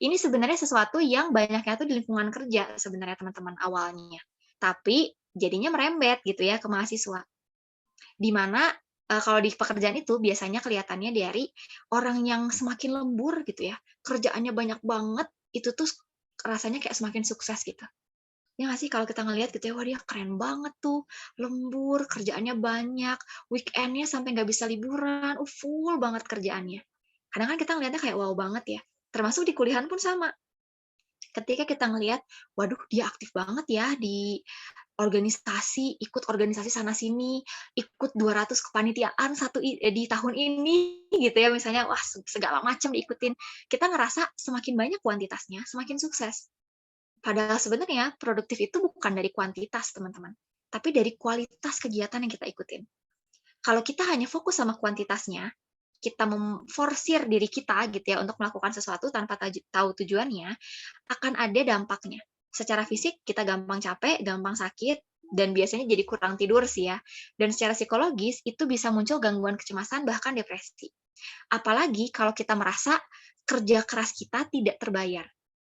Ini sebenarnya sesuatu yang banyaknya tuh di lingkungan kerja sebenarnya teman-teman awalnya. Tapi jadinya merembet gitu ya ke mahasiswa. Di mana kalau di pekerjaan itu biasanya kelihatannya dari orang yang semakin lembur gitu ya, kerjaannya banyak banget, itu tuh rasanya kayak semakin sukses gitu. Ya nggak sih kalau kita ngelihat gitu ya, wah dia keren banget tuh, lembur, kerjaannya banyak, weekend-nya sampai nggak bisa liburan, full banget kerjaannya. Kadang kan kita ngelihatnya kayak wow banget ya, termasuk di kuliahan pun sama. Ketika kita ngelihat, waduh dia aktif banget ya di organisasi, ikut organisasi sana-sini, ikut 200 kepanitiaan di tahun ini gitu ya misalnya, wah segala macam diikutin. Kita ngerasa semakin banyak kuantitasnya, semakin sukses. Padahal sebenarnya produktif itu bukan dari kuantitas, teman-teman, tapi dari kualitas kegiatan yang kita ikutin. Kalau kita hanya fokus sama kuantitasnya, kita memforsir diri kita gitu ya untuk melakukan sesuatu tanpa tahu tujuannya, akan ada dampaknya. Secara fisik kita gampang capek, gampang sakit, dan biasanya jadi kurang tidur sih ya. Dan secara psikologis itu bisa muncul gangguan kecemasan bahkan depresi. Apalagi kalau kita merasa kerja keras kita tidak terbayar.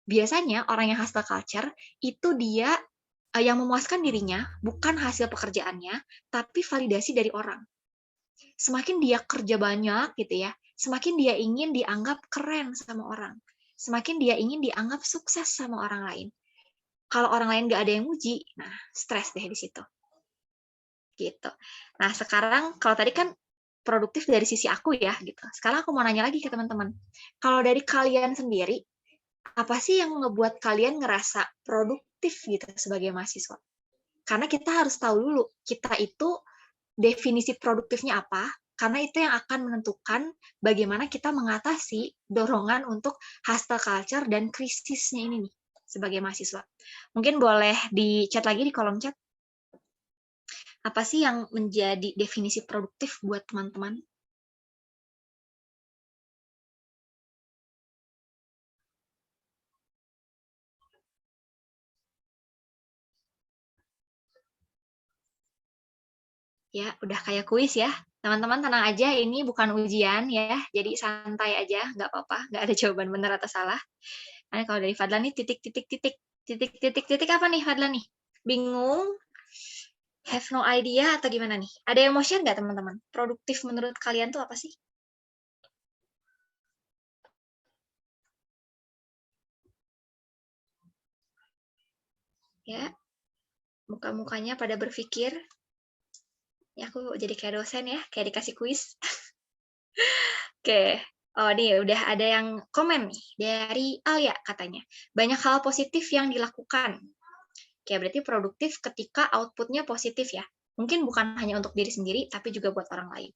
Biasanya orang yang hustle culture itu dia yang memuaskan dirinya bukan hasil pekerjaannya, tapi validasi dari orang. Semakin dia kerja banyak gitu ya, semakin dia ingin dianggap keren sama orang. Semakin dia ingin dianggap sukses sama orang lain. Kalau orang lain nggak ada yang muji, nah stres deh di situ. Gitu. Nah sekarang kalau tadi kan produktif dari sisi aku ya gitu. Sekarang aku mau nanya lagi ke teman-teman. Kalau dari kalian sendiri, apa sih yang ngebuat kalian ngerasa produktif gitu sebagai mahasiswa? Karena kita harus tahu dulu, kita itu definisi produktifnya apa, karena itu yang akan menentukan bagaimana kita mengatasi dorongan untuk hustle culture dan krisisnya ini nih sebagai mahasiswa. Mungkin boleh di chat lagi di kolom chat. Apa sih yang menjadi definisi produktif buat teman-teman? Ya, udah kayak kuis ya. Teman-teman tenang aja, ini bukan ujian ya. Jadi santai aja, nggak apa-apa. Nggak ada jawaban benar atau salah. Nah, kalau dari Fadlan nih, titik apa nih Fadlan nih? Bingung? Have no idea atau gimana nih? Ada yang mau share nggak teman-teman? Produktif menurut kalian tuh apa sih? Ya, muka-mukanya pada berpikir. Ya, aku jadi kayak dosen ya, kayak dikasih kuis. Oke. Oh, nih udah ada yang komen nih dari Alia katanya. Banyak hal positif yang dilakukan. Oke, berarti produktif ketika outputnya positif ya. Mungkin bukan hanya untuk diri sendiri, tapi juga buat orang lain.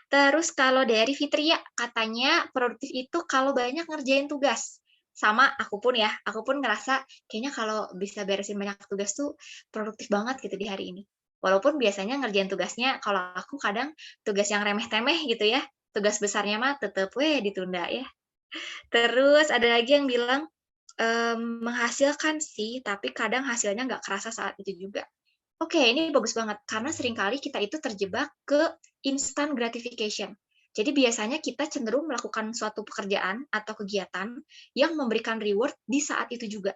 Terus kalau dari Fitria, katanya produktif itu kalau banyak ngerjain tugas. Sama aku pun ya, aku pun ngerasa kayaknya kalau bisa beresin banyak tugas tuh produktif banget gitu di hari ini. Walaupun biasanya ngerjain tugasnya, kalau aku kadang tugas yang remeh-temeh gitu ya, tugas besarnya mah tetep ditunda ya. Terus ada lagi yang bilang, menghasilkan sih, tapi kadang hasilnya nggak kerasa saat itu juga. Oke, ini bagus banget, karena seringkali kita itu terjebak ke instant gratification. Jadi biasanya kita cenderung melakukan suatu pekerjaan atau kegiatan yang memberikan reward di saat itu juga.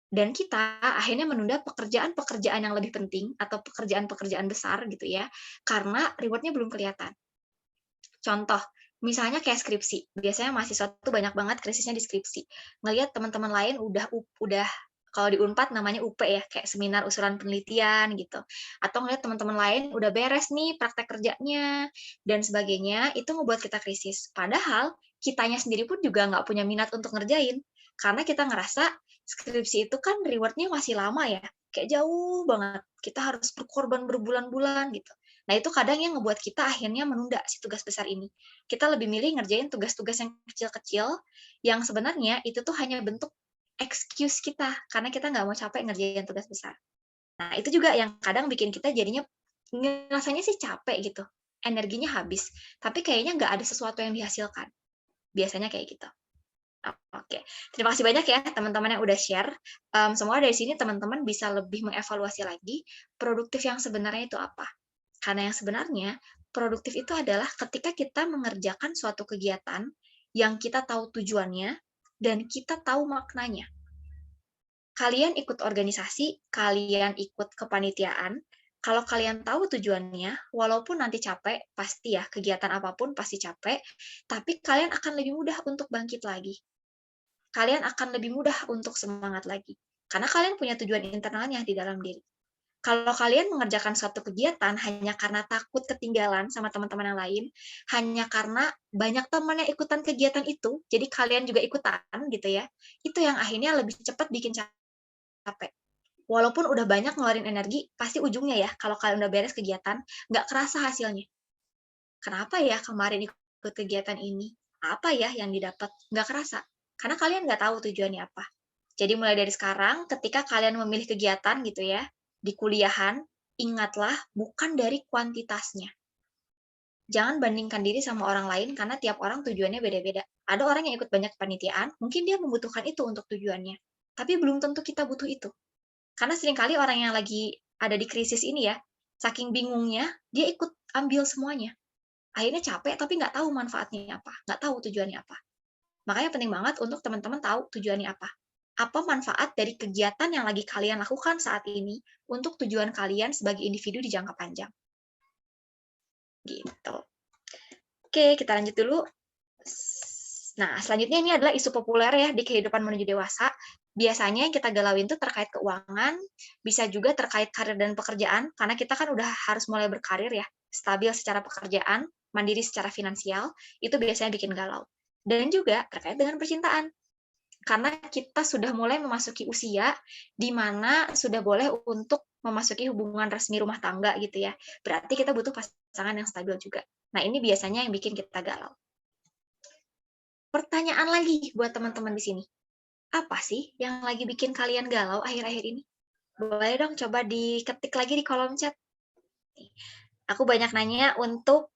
Dan kita akhirnya menunda pekerjaan-pekerjaan yang lebih penting atau pekerjaan-pekerjaan besar gitu ya, karena reward-nya belum kelihatan. Contoh, misalnya kayak skripsi. Biasanya mahasiswa tuh banyak banget krisisnya di skripsi. Ngelihat teman-teman lain udah kalau di Unpad namanya UP ya, kayak seminar usulan penelitian gitu. Atau ngelihat teman-teman lain udah beres nih praktek kerjanya dan sebagainya, itu ngebuat kita krisis. Padahal kitanya sendiri pun juga nggak punya minat untuk ngerjain. Karena kita ngerasa skripsi itu kan reward-nya masih lama ya, kayak jauh banget. Kita harus berkorban berbulan-bulan gitu. Nah, itu kadang yang ngebuat kita akhirnya menunda si tugas besar ini. Kita lebih milih ngerjain tugas-tugas yang kecil-kecil, yang sebenarnya itu tuh hanya bentuk excuse kita, karena kita nggak mau capek ngerjain tugas besar. Nah, itu juga yang kadang bikin kita jadinya ngerasanya sih capek gitu, energinya habis, tapi kayaknya nggak ada sesuatu yang dihasilkan. Biasanya kayak gitu. Oke, terima kasih banyak ya teman-teman yang udah share. Semoga dari sini teman-teman bisa lebih mengevaluasi lagi produktif yang sebenarnya itu apa. Karena yang sebenarnya produktif itu adalah ketika kita mengerjakan suatu kegiatan yang kita tahu tujuannya dan kita tahu maknanya. Kalian ikut organisasi, kalian ikut kepanitiaan, kalau kalian tahu tujuannya, walaupun nanti capek, pasti ya, kegiatan apapun pasti capek, tapi kalian akan lebih mudah untuk bangkit lagi. Kalian akan lebih mudah untuk semangat lagi. Karena kalian punya tujuan internalnya di dalam diri. Kalau kalian mengerjakan suatu kegiatan hanya karena takut ketinggalan sama teman-teman yang lain, hanya karena banyak teman yang ikutan kegiatan itu, jadi kalian juga ikutan gitu ya, itu yang akhirnya lebih cepat bikin capek. Walaupun udah banyak ngeluarin energi, pasti ujungnya ya, kalau kalian udah beres kegiatan, nggak kerasa hasilnya. Kenapa ya kemarin ikut kegiatan ini? Apa ya yang didapat? Nggak kerasa. Karena kalian nggak tahu tujuannya apa. Jadi mulai dari sekarang, ketika kalian memilih kegiatan gitu ya, di kuliahan, ingatlah bukan dari kuantitasnya. Jangan bandingkan diri sama orang lain karena tiap orang tujuannya beda-beda. Ada orang yang ikut banyak panitiaan, mungkin dia membutuhkan itu untuk tujuannya. Tapi belum tentu kita butuh itu. Karena seringkali orang yang lagi ada di krisis ini ya, saking bingungnya, dia ikut ambil semuanya. Akhirnya capek tapi nggak tahu manfaatnya apa, nggak tahu tujuannya apa. Makanya penting banget untuk teman-teman tahu tujuannya apa. Apa manfaat dari kegiatan yang lagi kalian lakukan saat ini untuk tujuan kalian sebagai individu di jangka panjang. Gitu. Oke, kita lanjut dulu. Nah, selanjutnya ini adalah isu populer ya di kehidupan menuju dewasa. Biasanya yang kita galauin itu terkait keuangan, bisa juga terkait karir dan pekerjaan, karena kita kan udah harus mulai berkarir ya, stabil secara pekerjaan, mandiri secara finansial, itu biasanya bikin galau. Dan juga terkait dengan percintaan. Karena kita sudah mulai memasuki usia di mana sudah boleh untuk memasuki hubungan resmi rumah tangga gitu ya. Berarti kita butuh pasangan yang stabil juga. Nah, ini biasanya yang bikin kita galau. Pertanyaan lagi buat teman-teman di sini. Apa sih yang lagi bikin kalian galau akhir-akhir ini? Boleh dong coba diketik lagi di kolom chat. Aku banyak nanya untuk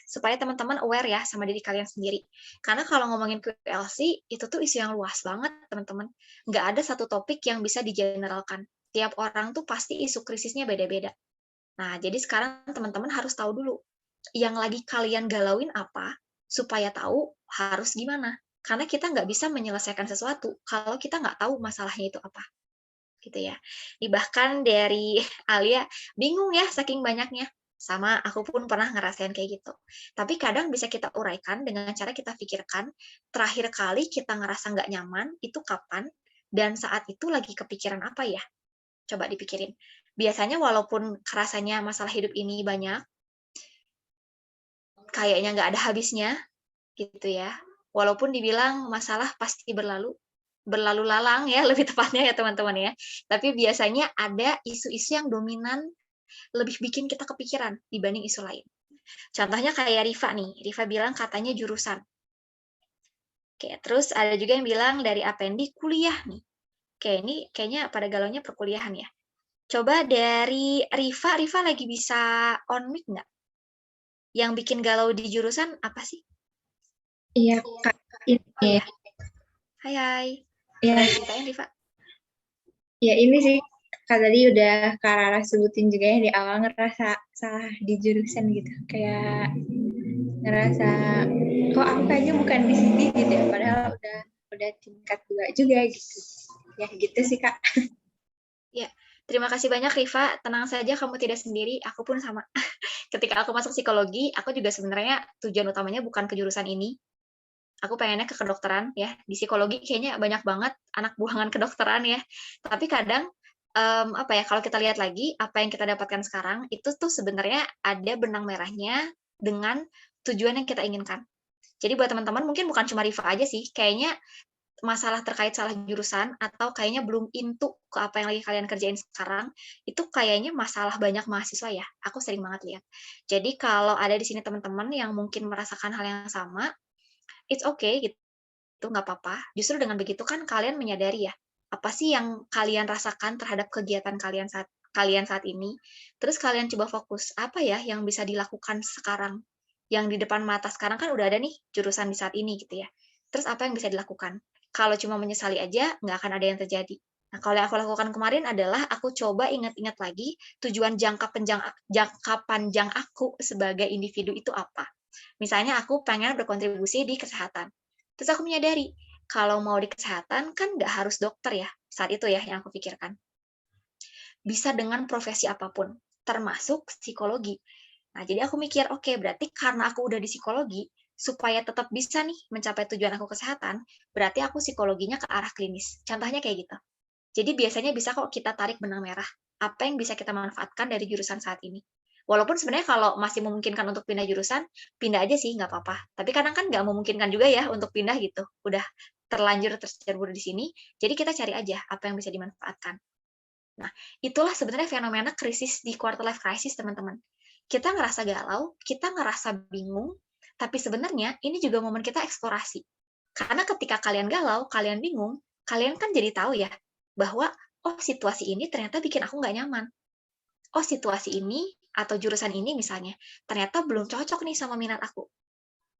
supaya teman-teman aware ya sama diri kalian sendiri. Karena kalau ngomongin QLC, itu tuh isu yang luas banget, teman-teman. Nggak ada satu topik yang bisa digeneralkan. Tiap orang tuh pasti isu krisisnya beda-beda. Nah, jadi sekarang teman-teman harus tahu dulu, yang lagi kalian galauin apa, supaya tahu harus gimana. Karena kita nggak bisa menyelesaikan sesuatu kalau kita nggak tahu masalahnya itu apa. Gitu ya. Bahkan dari Alia, bingung ya saking banyaknya. Sama, aku pun pernah ngerasain kayak gitu. Tapi kadang bisa kita uraikan dengan cara kita pikirkan, terakhir kali kita ngerasa nggak nyaman, itu kapan, dan saat itu lagi kepikiran apa ya? Coba dipikirin. Biasanya walaupun rasanya masalah hidup ini banyak, kayaknya nggak ada habisnya, gitu ya. Walaupun dibilang masalah pasti berlalu lalang ya, lebih tepatnya ya teman-teman ya. Tapi biasanya ada isu-isu yang dominan lebih bikin kita kepikiran dibanding isu lain. Contohnya kayak Rifa nih. Rifa bilang katanya jurusan. Oke, terus ada juga yang bilang dari Apendi kuliah nih. Oke, ini kayaknya pada galaunya perkuliahan ya. Coba dari Rifa lagi bisa on mic nggak? Yang bikin galau di jurusan apa sih? Iya, Kak. Ini ya. Hai. Ya, Boleh ceritain, Rifa? ya ini sih Kak tadi udah Kak Rara sebutin juga ya di awal, ngerasa salah di jurusan gitu. Kayak ngerasa kok aku kayaknya bukan di sini gitu ya, padahal udah tingkat 2 juga gitu. Ya gitu sih Kak. Terima kasih banyak Rifa, tenang saja kamu tidak sendiri, aku pun sama. Ketika aku masuk psikologi, aku juga sebenarnya tujuan utamanya bukan ke jurusan ini. Aku pengennya ke kedokteran ya. Di psikologi kayaknya banyak banget anak buangan kedokteran ya. Tapi kadang apa ya, kalau kita lihat lagi apa yang kita dapatkan sekarang itu tuh sebenarnya ada benang merahnya dengan tujuan yang kita inginkan. Jadi buat teman-teman mungkin bukan cuma Rifa aja sih, kayaknya masalah terkait salah jurusan atau kayaknya belum into ke apa yang lagi kalian kerjain sekarang, itu kayaknya masalah banyak mahasiswa ya. Aku sering banget lihat. Jadi kalau ada di sini teman-teman yang mungkin merasakan hal yang sama, it's okay gitu, nggak apa-apa. Justru dengan begitu kan kalian menyadari ya, apa sih yang kalian rasakan terhadap kegiatan kalian saat ini. Terus kalian coba fokus, apa ya yang bisa dilakukan sekarang? Yang di depan mata sekarang kan udah ada nih jurusan di saat ini gitu ya. Terus apa yang bisa dilakukan? Kalau cuma menyesali aja, nggak akan ada yang terjadi. Nah, kalau yang aku lakukan kemarin adalah aku coba ingat-ingat lagi tujuan jangka panjang aku sebagai individu itu apa. Misalnya aku pengen berkontribusi di kesehatan. Terus aku menyadari, kalau mau di kesehatan kan nggak harus dokter ya, saat itu ya yang aku pikirkan. Bisa dengan profesi apapun, termasuk psikologi. Nah, jadi aku mikir, oke, berarti karena aku udah di psikologi, supaya tetap bisa nih mencapai tujuan aku kesehatan, berarti aku psikologinya ke arah klinis. Contohnya kayak gitu. Jadi biasanya bisa kok kita tarik benang merah, apa yang bisa kita manfaatkan dari jurusan saat ini. Walaupun sebenarnya kalau masih memungkinkan untuk pindah jurusan, pindah aja sih, nggak apa-apa. Tapi kadang kan nggak memungkinkan juga ya untuk pindah gitu. Udah terlanjur tercebur di sini, jadi kita cari aja apa yang bisa dimanfaatkan. Nah, itulah sebenarnya fenomena krisis di quarter life crisis, teman-teman. Kita ngerasa galau, kita ngerasa bingung, tapi sebenarnya ini juga momen kita eksplorasi. Karena ketika kalian galau, kalian bingung, kalian kan jadi tahu ya, bahwa, oh situasi ini ternyata bikin aku nggak nyaman. Oh situasi ini, atau jurusan ini misalnya, ternyata belum cocok nih sama minat aku.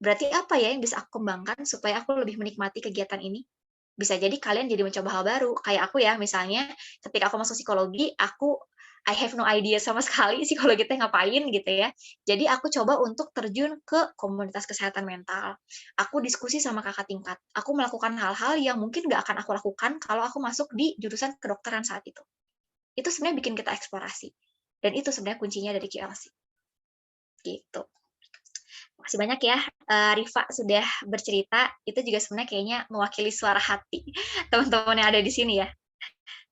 Berarti apa ya yang bisa aku kembangkan supaya aku lebih menikmati kegiatan ini? Bisa jadi kalian jadi mencoba hal baru. Kayak aku ya, misalnya ketika aku masuk psikologi, I have no idea sama sekali psikologi itu ngapain gitu ya. Jadi aku coba untuk terjun ke komunitas kesehatan mental. Aku diskusi sama kakak tingkat. Aku melakukan hal-hal yang mungkin nggak akan aku lakukan kalau aku masuk di jurusan kedokteran saat itu. Itu sebenarnya bikin kita eksplorasi. Dan itu sebenarnya kuncinya dari QLC. Gitu. Masih banyak ya, Rifa sudah bercerita, itu juga sebenarnya kayaknya mewakili suara hati teman-teman yang ada di sini ya.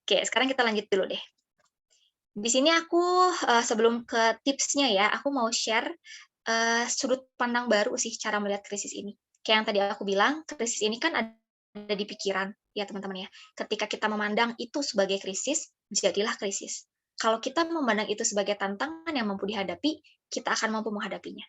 Oke, sekarang kita lanjut dulu deh. Di sini aku sebelum ke tipsnya ya, aku mau share sudut pandang baru sih cara melihat krisis ini. Kayak yang tadi aku bilang, krisis ini kan ada di pikiran ya teman-teman ya. Ketika kita memandang itu sebagai krisis, jadilah krisis. Kalau kita memandang itu sebagai tantangan yang mampu dihadapi, kita akan mampu menghadapinya.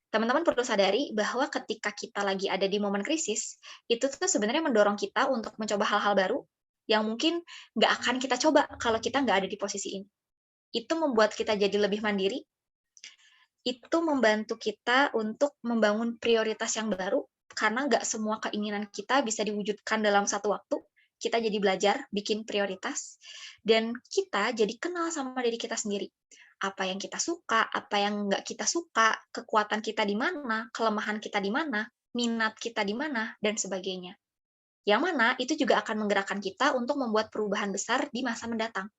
Teman-teman perlu sadari bahwa ketika kita lagi ada di momen krisis, itu tuh sebenarnya mendorong kita untuk mencoba hal-hal baru yang mungkin nggak akan kita coba kalau kita nggak ada di posisi ini. Itu membuat kita jadi lebih mandiri, itu membantu kita untuk membangun prioritas yang baru, karena nggak semua keinginan kita bisa diwujudkan dalam satu waktu. Kita jadi belajar bikin prioritas, dan kita jadi kenal sama diri kita sendiri. Apa yang kita suka, apa yang nggak kita suka, kekuatan kita di mana, kelemahan kita di mana, minat kita di mana, dan sebagainya. Yang mana itu juga akan menggerakkan kita untuk membuat perubahan besar di masa mendatang.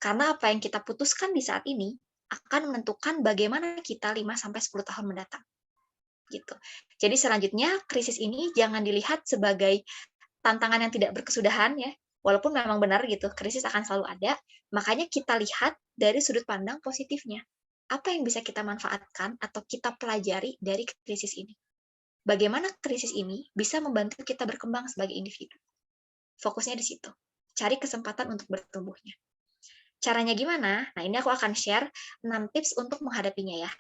Karena apa yang kita putuskan di saat ini akan menentukan bagaimana kita 5-10 tahun mendatang. Gitu. Jadi selanjutnya, krisis ini jangan dilihat sebagai tantangan yang tidak berkesudahan ya. Walaupun memang benar gitu, krisis akan selalu ada, makanya kita lihat dari sudut pandang positifnya. Apa yang bisa kita manfaatkan atau kita pelajari dari krisis ini? Bagaimana krisis ini bisa membantu kita berkembang sebagai individu? Fokusnya di situ. Cari kesempatan untuk bertumbuhnya. Caranya gimana? Nah, ini aku akan share 6 tips untuk menghadapinya ya.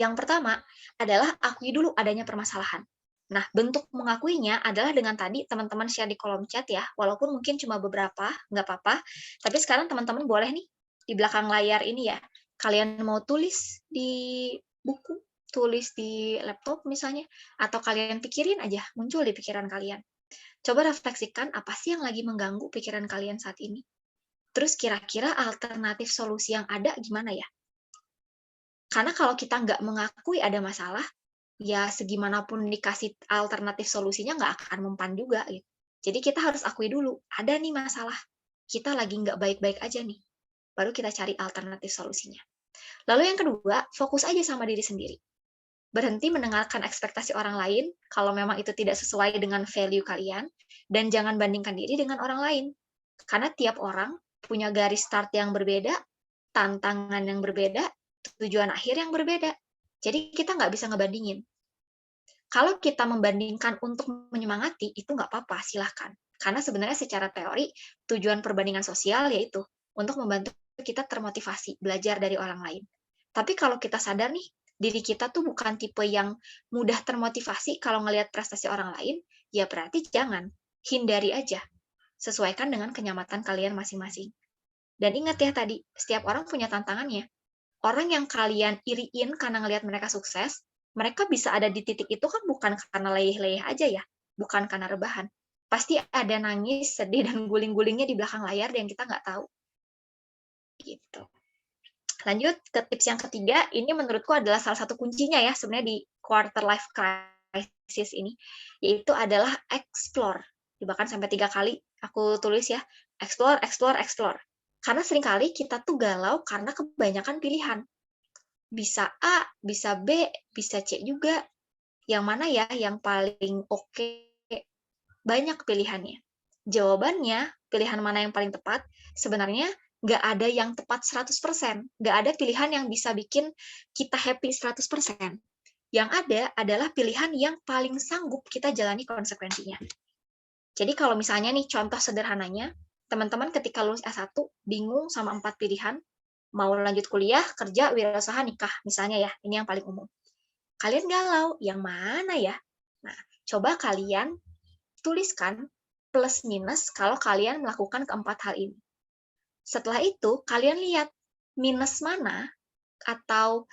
Yang pertama adalah akui dulu adanya permasalahan. Nah, bentuk mengakuinya adalah dengan tadi teman-teman share di kolom chat ya, walaupun mungkin cuma beberapa, nggak apa-apa, tapi sekarang teman-teman boleh nih, di belakang layar ini ya, kalian mau tulis di buku, tulis di laptop misalnya, atau kalian pikirin aja, muncul di pikiran kalian. Coba refleksikan apa sih yang lagi mengganggu pikiran kalian saat ini. Terus kira-kira alternatif solusi yang ada gimana ya? Karena kalau kita nggak mengakui ada masalah, ya segimanapun dikasih alternatif solusinya nggak akan mempan juga. Gitu. Jadi kita harus akui dulu, ada nih masalah. Kita lagi nggak baik-baik aja nih. Baru kita cari alternatif solusinya. Lalu yang kedua, fokus aja sama diri sendiri. Berhenti mendengarkan ekspektasi orang lain kalau memang itu tidak sesuai dengan value kalian, dan jangan bandingkan diri dengan orang lain. Karena tiap orang punya garis start yang berbeda, tantangan yang berbeda, tujuan akhir yang berbeda. Jadi kita nggak bisa ngebandingin. Kalau kita membandingkan untuk menyemangati, itu nggak apa-apa, silahkan. Karena sebenarnya secara teori, tujuan perbandingan sosial yaitu untuk membantu kita termotivasi, belajar dari orang lain. Tapi kalau kita sadar nih, diri kita tuh bukan tipe yang mudah termotivasi kalau ngelihat prestasi orang lain, ya berarti jangan. Hindari aja. Sesuaikan dengan kenyamanan kalian masing-masing. Dan ingat ya tadi, setiap orang punya tantangannya. Orang yang kalian iriin karena ngelihat mereka sukses, mereka bisa ada di titik itu kan bukan karena leyeh-leyeh aja ya, bukan karena rebahan. Pasti ada nangis, sedih, dan guling-gulingnya di belakang layar yang kita nggak tahu. Gitu. Lanjut ke tips yang ketiga, ini menurutku adalah salah satu kuncinya ya sebenarnya di quarter life crisis ini, yaitu adalah explore. Bahkan sampai 3 kali aku tulis ya, explore, explore, explore. Karena seringkali kita tuh galau karena kebanyakan pilihan. Bisa A, bisa B, bisa C juga. Yang mana ya yang paling oke? Banyak pilihannya. Jawabannya, pilihan mana yang paling tepat? Sebenarnya nggak ada yang tepat 100%. Nggak ada pilihan yang bisa bikin kita happy 100%. Yang ada adalah pilihan yang paling sanggup kita jalani konsekuensinya. Jadi kalau misalnya nih, contoh sederhananya, teman-teman ketika lulus S1, bingung sama 4 pilihan, mau lanjut kuliah, kerja, wirausaha, nikah, misalnya ya, ini yang paling umum. Kalian galau, yang mana ya? Nah, coba kalian tuliskan plus minus kalau kalian melakukan keempat hal ini. Setelah itu, kalian lihat minus mana atau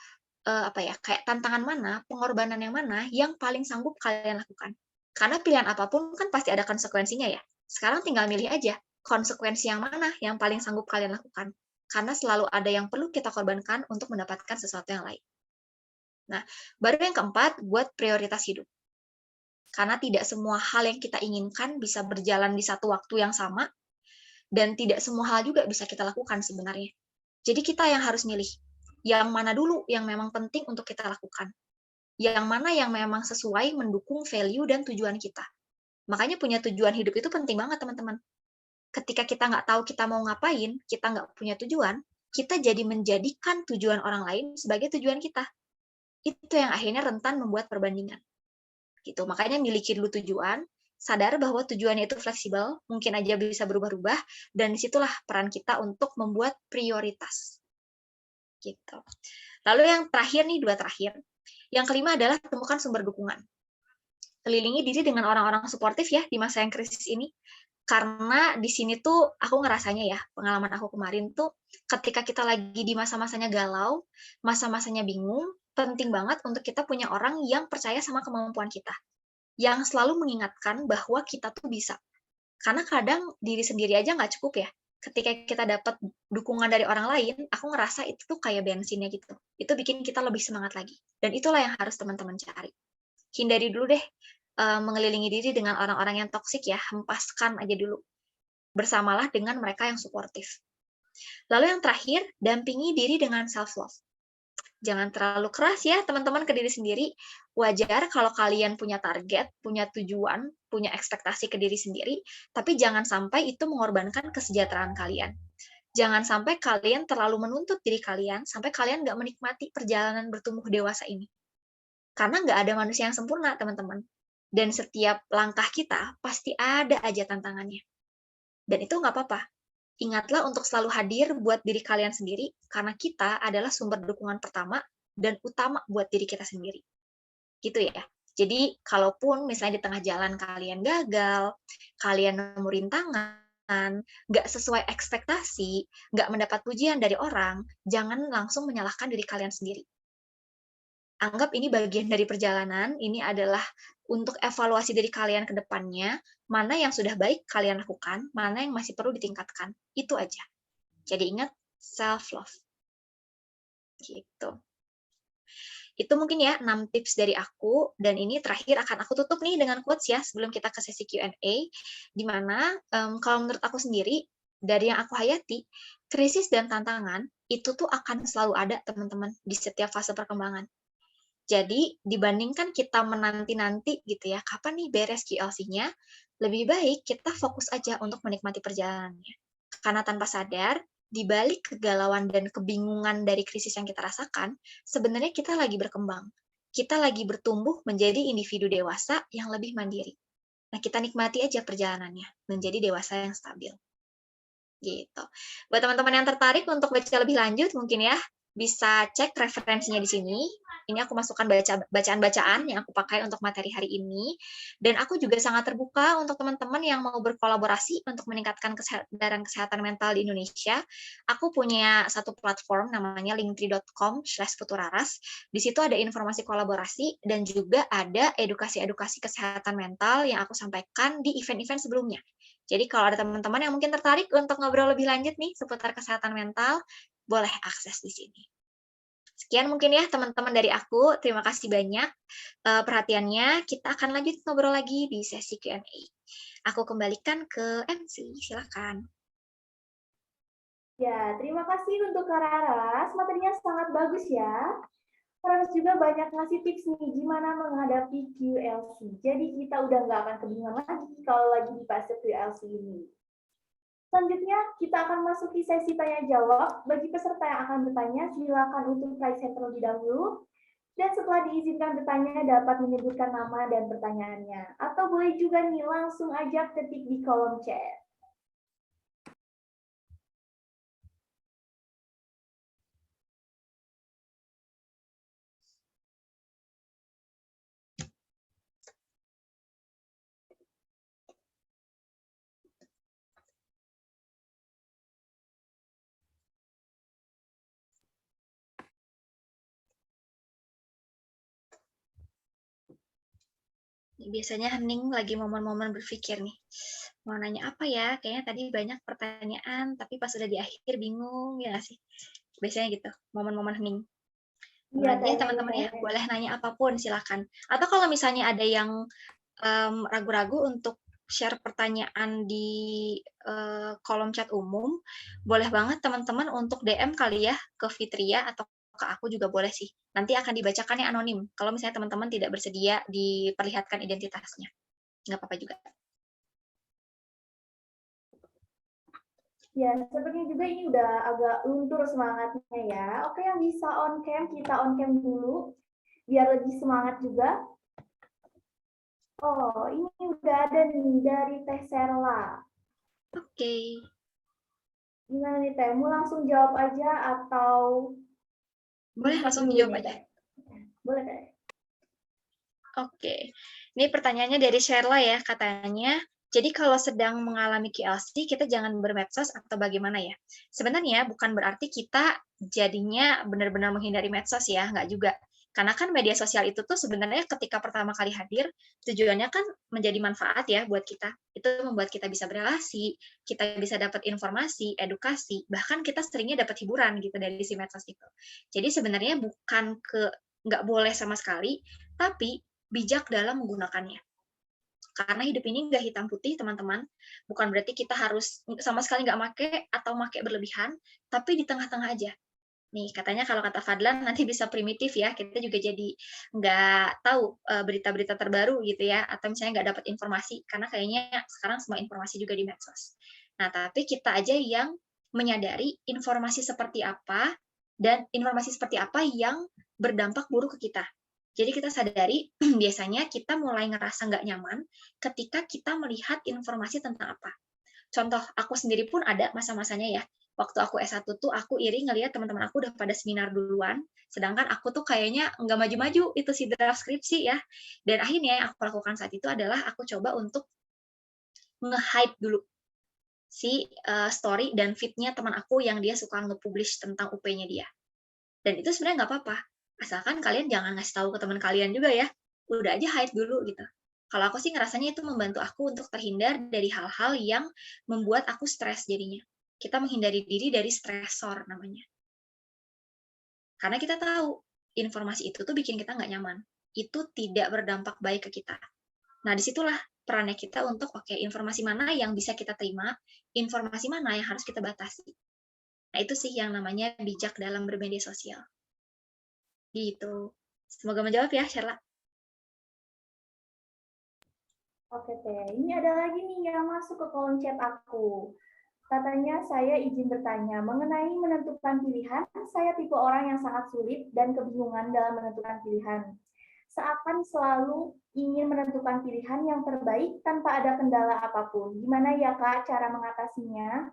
kayak tantangan mana, pengorbanan yang mana yang paling sanggup kalian lakukan. Karena pilihan apapun kan pasti ada konsekuensinya ya. Sekarang tinggal milih aja konsekuensi yang mana yang paling sanggup kalian lakukan. Karena selalu ada yang perlu kita korbankan untuk mendapatkan sesuatu yang lain. Nah, baru yang keempat, buat prioritas hidup. Karena tidak semua hal yang kita inginkan bisa berjalan di satu waktu yang sama, dan tidak semua hal juga bisa kita lakukan sebenarnya. Jadi kita yang harus milih, yang mana dulu yang memang penting untuk kita lakukan. Yang mana yang memang sesuai mendukung value dan tujuan kita. Makanya punya tujuan hidup itu penting banget, teman-teman. Ketika kita nggak tahu kita mau ngapain, kita nggak punya tujuan, kita jadi menjadikan tujuan orang lain sebagai tujuan kita. Itu yang akhirnya rentan membuat perbandingan. Gitu. Makanya miliki dulu tujuan, sadar bahwa tujuannya itu fleksibel, mungkin aja bisa berubah-ubah, dan disitulah peran kita untuk membuat prioritas. Gitu. Lalu yang terakhir nih, 2 terakhir. Yang kelima adalah temukan sumber dukungan. Kelilingi diri dengan orang-orang suportif ya di masa yang krisis ini. Karena di sini tuh aku ngerasanya ya, pengalaman aku kemarin tuh ketika kita lagi di masa-masanya galau, masa-masanya bingung, penting banget untuk kita punya orang yang percaya sama kemampuan kita. Yang selalu mengingatkan bahwa kita tuh bisa. Karena kadang diri sendiri aja nggak cukup ya. Ketika kita dapat dukungan dari orang lain, aku ngerasa itu tuh kayak bensinnya gitu. Itu bikin kita lebih semangat lagi. Dan itulah yang harus teman-teman cari. Hindari dulu deh mengelilingi diri dengan orang-orang yang toksik ya, hempaskan aja dulu. Bersamalah dengan mereka yang suportif. Lalu yang terakhir, dampingi diri dengan self-love. Jangan terlalu keras ya teman-teman ke diri sendiri. Wajar kalau kalian punya target, punya tujuan, punya ekspektasi ke diri sendiri, tapi jangan sampai itu mengorbankan kesejahteraan kalian. Jangan sampai kalian terlalu menuntut diri kalian, sampai kalian nggak menikmati perjalanan bertumbuh dewasa ini. Karena nggak ada manusia yang sempurna, teman-teman. Dan setiap langkah kita pasti ada aja tantangannya. Dan itu nggak apa-apa. Ingatlah untuk selalu hadir buat diri kalian sendiri, karena kita adalah sumber dukungan pertama dan utama buat diri kita sendiri. Gitu ya. Jadi, kalaupun misalnya di tengah jalan kalian gagal, kalian nemu rintangan, nggak sesuai ekspektasi, nggak mendapat pujian dari orang, jangan langsung menyalahkan diri kalian sendiri. Anggap ini bagian dari perjalanan, ini adalah untuk evaluasi dari kalian ke depannya, mana yang sudah baik kalian lakukan, mana yang masih perlu ditingkatkan. Itu aja. Jadi ingat, self-love. Gitu. Itu mungkin ya 6 tips dari aku, dan ini terakhir akan aku tutup nih dengan quotes ya sebelum kita ke sesi Q&A, di mana kalau menurut aku sendiri, dari yang aku hayati, krisis dan tantangan itu tuh akan selalu ada teman-teman di setiap fase perkembangan. Jadi dibandingkan kita menanti-nanti gitu ya, kapan nih beres QLC-nya, lebih baik kita fokus aja untuk menikmati perjalanannya. Karena tanpa sadar, di balik kegalauan dan kebingungan dari krisis yang kita rasakan, sebenarnya kita lagi berkembang. Kita lagi bertumbuh menjadi individu dewasa yang lebih mandiri. Nah, kita nikmati aja perjalanannya, menjadi dewasa yang stabil. Gitu. Buat teman-teman yang tertarik untuk baca lebih lanjut, mungkin ya, bisa cek referensinya di sini. Ini aku masukkan bacaan-bacaan yang aku pakai untuk materi hari ini. Dan aku juga sangat terbuka untuk teman-teman yang mau berkolaborasi untuk meningkatkan kesadaran kesehatan mental di Indonesia. Aku punya satu platform namanya linktree.com/puturaras. Di situ ada informasi kolaborasi dan juga ada edukasi-edukasi kesehatan mental yang aku sampaikan di event-event sebelumnya. Jadi kalau ada teman-teman yang mungkin tertarik untuk ngobrol lebih lanjut nih seputar kesehatan mental, boleh akses di sini. Sekian mungkin ya teman-teman dari aku. Terima kasih banyak perhatiannya. Kita akan lanjut ngobrol lagi di sesi Q&A. Aku kembalikan ke MC, silakan. Ya, terima kasih untuk Kak Raras. Materinya sangat bagus ya. Raras juga banyak ngasih tips nih gimana menghadapi QLC. Jadi kita udah nggak akan kebingungan lagi kalau lagi di fase QLC ini. Selanjutnya, kita akan masuki sesi tanya-jawab. Bagi peserta yang akan bertanya, silakan untuk raise hand terlebih dahulu. Dan setelah diizinkan bertanya, dapat menyebutkan nama dan pertanyaannya. Atau boleh juga nih, langsung aja ketik di kolom chat. Biasanya hening lagi momen-momen berpikir nih. Mau nanya apa ya? Kayaknya tadi banyak pertanyaan, tapi pas udah di akhir bingung, ya nggak sih? Biasanya gitu, momen-momen hening. Iya, Lagi teman-teman ya, boleh nanya apapun, silakan. Atau kalau misalnya ada yang ragu-ragu untuk share pertanyaan di kolom chat umum, boleh banget teman-teman untuk DM kali ya ke Fitria atau ke aku juga boleh sih. Nanti akan dibacakannya anonim. Kalau misalnya teman-teman tidak bersedia diperlihatkan identitasnya. Nggak apa-apa juga. Ya, sepertinya juga ini udah agak luntur semangatnya ya. Oke, yang bisa on cam, kita on cam dulu. Biar lebih semangat juga. Oh, ini udah ada nih dari Teh Serla. Oke. Gimana nih Teh? Mau langsung jawab aja atau... Boleh langsung dijawab aja. Boleh Teh. Oke. Ini pertanyaannya dari Sherla ya, katanya, jadi kalau sedang mengalami QLC, kita jangan bermedsos atau bagaimana ya? Sebenarnya bukan berarti kita jadinya benar-benar menghindari medsos ya, nggak juga. Karena kan media sosial itu tuh sebenarnya ketika pertama kali hadir, tujuannya kan menjadi manfaat ya buat kita. Itu membuat kita bisa berelasi, kita bisa dapat informasi, edukasi, bahkan kita seringnya dapat hiburan gitu dari si medsos itu. Jadi sebenarnya bukan nggak boleh sama sekali, tapi bijak dalam menggunakannya. Karena hidup ini nggak hitam putih, teman-teman. Bukan berarti kita harus sama sekali nggak make atau make berlebihan, tapi di tengah-tengah aja. Nih, katanya kalau kata Fadlan nanti bisa primitif ya, kita juga jadi nggak tahu berita-berita terbaru gitu ya, atau misalnya nggak dapat informasi, karena kayaknya sekarang semua informasi juga di medsos. Nah, tapi kita aja yang menyadari informasi seperti apa, dan informasi seperti apa yang berdampak buruk ke kita. Jadi kita sadari, biasanya kita mulai ngerasa nggak nyaman ketika kita melihat informasi tentang apa. Contoh, aku sendiri pun ada masa-masanya ya. Waktu aku S1 tuh, aku iri ngelihat teman-teman aku udah pada seminar duluan, sedangkan aku tuh kayaknya nggak maju-maju itu si draft skripsi ya. Dan akhirnya yang aku lakukan saat itu adalah aku coba untuk nge-hide dulu si story dan feed-nya teman aku yang dia suka nge-publish tentang UP-nya dia. Dan itu sebenarnya nggak apa-apa. Asalkan kalian jangan ngasih tahu ke teman kalian juga ya. Udah aja hide dulu gitu. Kalau aku sih ngerasanya itu membantu aku untuk terhindar dari hal-hal yang membuat aku stres jadinya. Kita menghindari diri dari stresor namanya. Karena kita tahu, informasi itu tuh bikin kita nggak nyaman. Itu tidak berdampak baik ke kita. Nah, disitulah perannya kita untuk, oke, informasi mana yang bisa kita terima, informasi mana yang harus kita batasi. Nah, itu sih yang namanya bijak dalam bermedia sosial. Gitu. Semoga menjawab ya, Sherla. Oke, Teh. Ini ada lagi nih yang masuk ke kolom chat aku. Katanya, saya izin bertanya, mengenai menentukan pilihan, saya tipe orang yang sangat sulit dan kebingungan dalam menentukan pilihan. Seakan selalu ingin menentukan pilihan yang terbaik tanpa ada kendala apapun. Gimana ya, Kak, cara mengatasinya?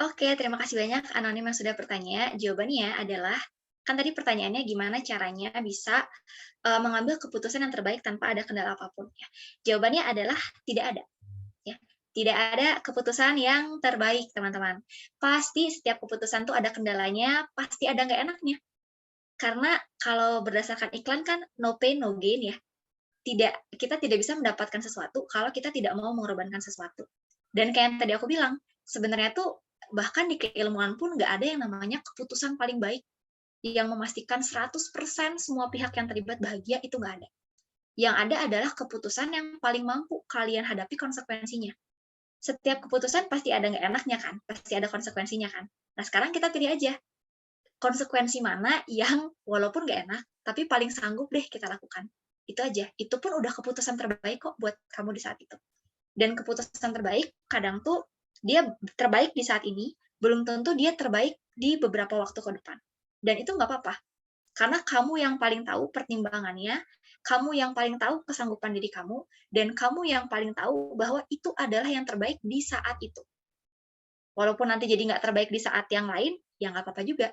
Oke, terima kasih banyak Anonim yang sudah bertanya. Jawabannya adalah, kan tadi pertanyaannya gimana caranya bisa mengambil keputusan yang terbaik tanpa ada kendala apapun. Ya. Jawabannya adalah tidak ada. Ya. Tidak ada keputusan yang terbaik, teman-teman. Pasti setiap keputusan tuh ada kendalanya, pasti ada nggak enaknya. Karena kalau berdasarkan iklan kan no pain, no gain ya. Kita tidak bisa mendapatkan sesuatu kalau kita tidak mau mengorbankan sesuatu. Dan kayak yang tadi aku bilang, sebenarnya tuh bahkan di keilmuan pun nggak ada yang namanya keputusan paling baik yang memastikan 100% semua pihak yang terlibat bahagia, itu nggak ada. Yang ada adalah keputusan yang paling mampu kalian hadapi konsekuensinya. Setiap keputusan pasti ada nggak enaknya kan, pasti ada konsekuensinya kan. Nah sekarang kita pilih aja, konsekuensi mana yang walaupun nggak enak, tapi paling sanggup deh kita lakukan. Itu aja, itu pun udah keputusan terbaik kok buat kamu di saat itu. Dan keputusan terbaik, kadang tuh dia terbaik di saat ini, belum tentu dia terbaik di beberapa waktu ke depan. Dan itu nggak apa-apa. Karena kamu yang paling tahu pertimbangannya, kamu yang paling tahu kesanggupan diri kamu, dan kamu yang paling tahu bahwa itu adalah yang terbaik di saat itu. Walaupun nanti jadi nggak terbaik di saat yang lain, ya nggak apa-apa juga.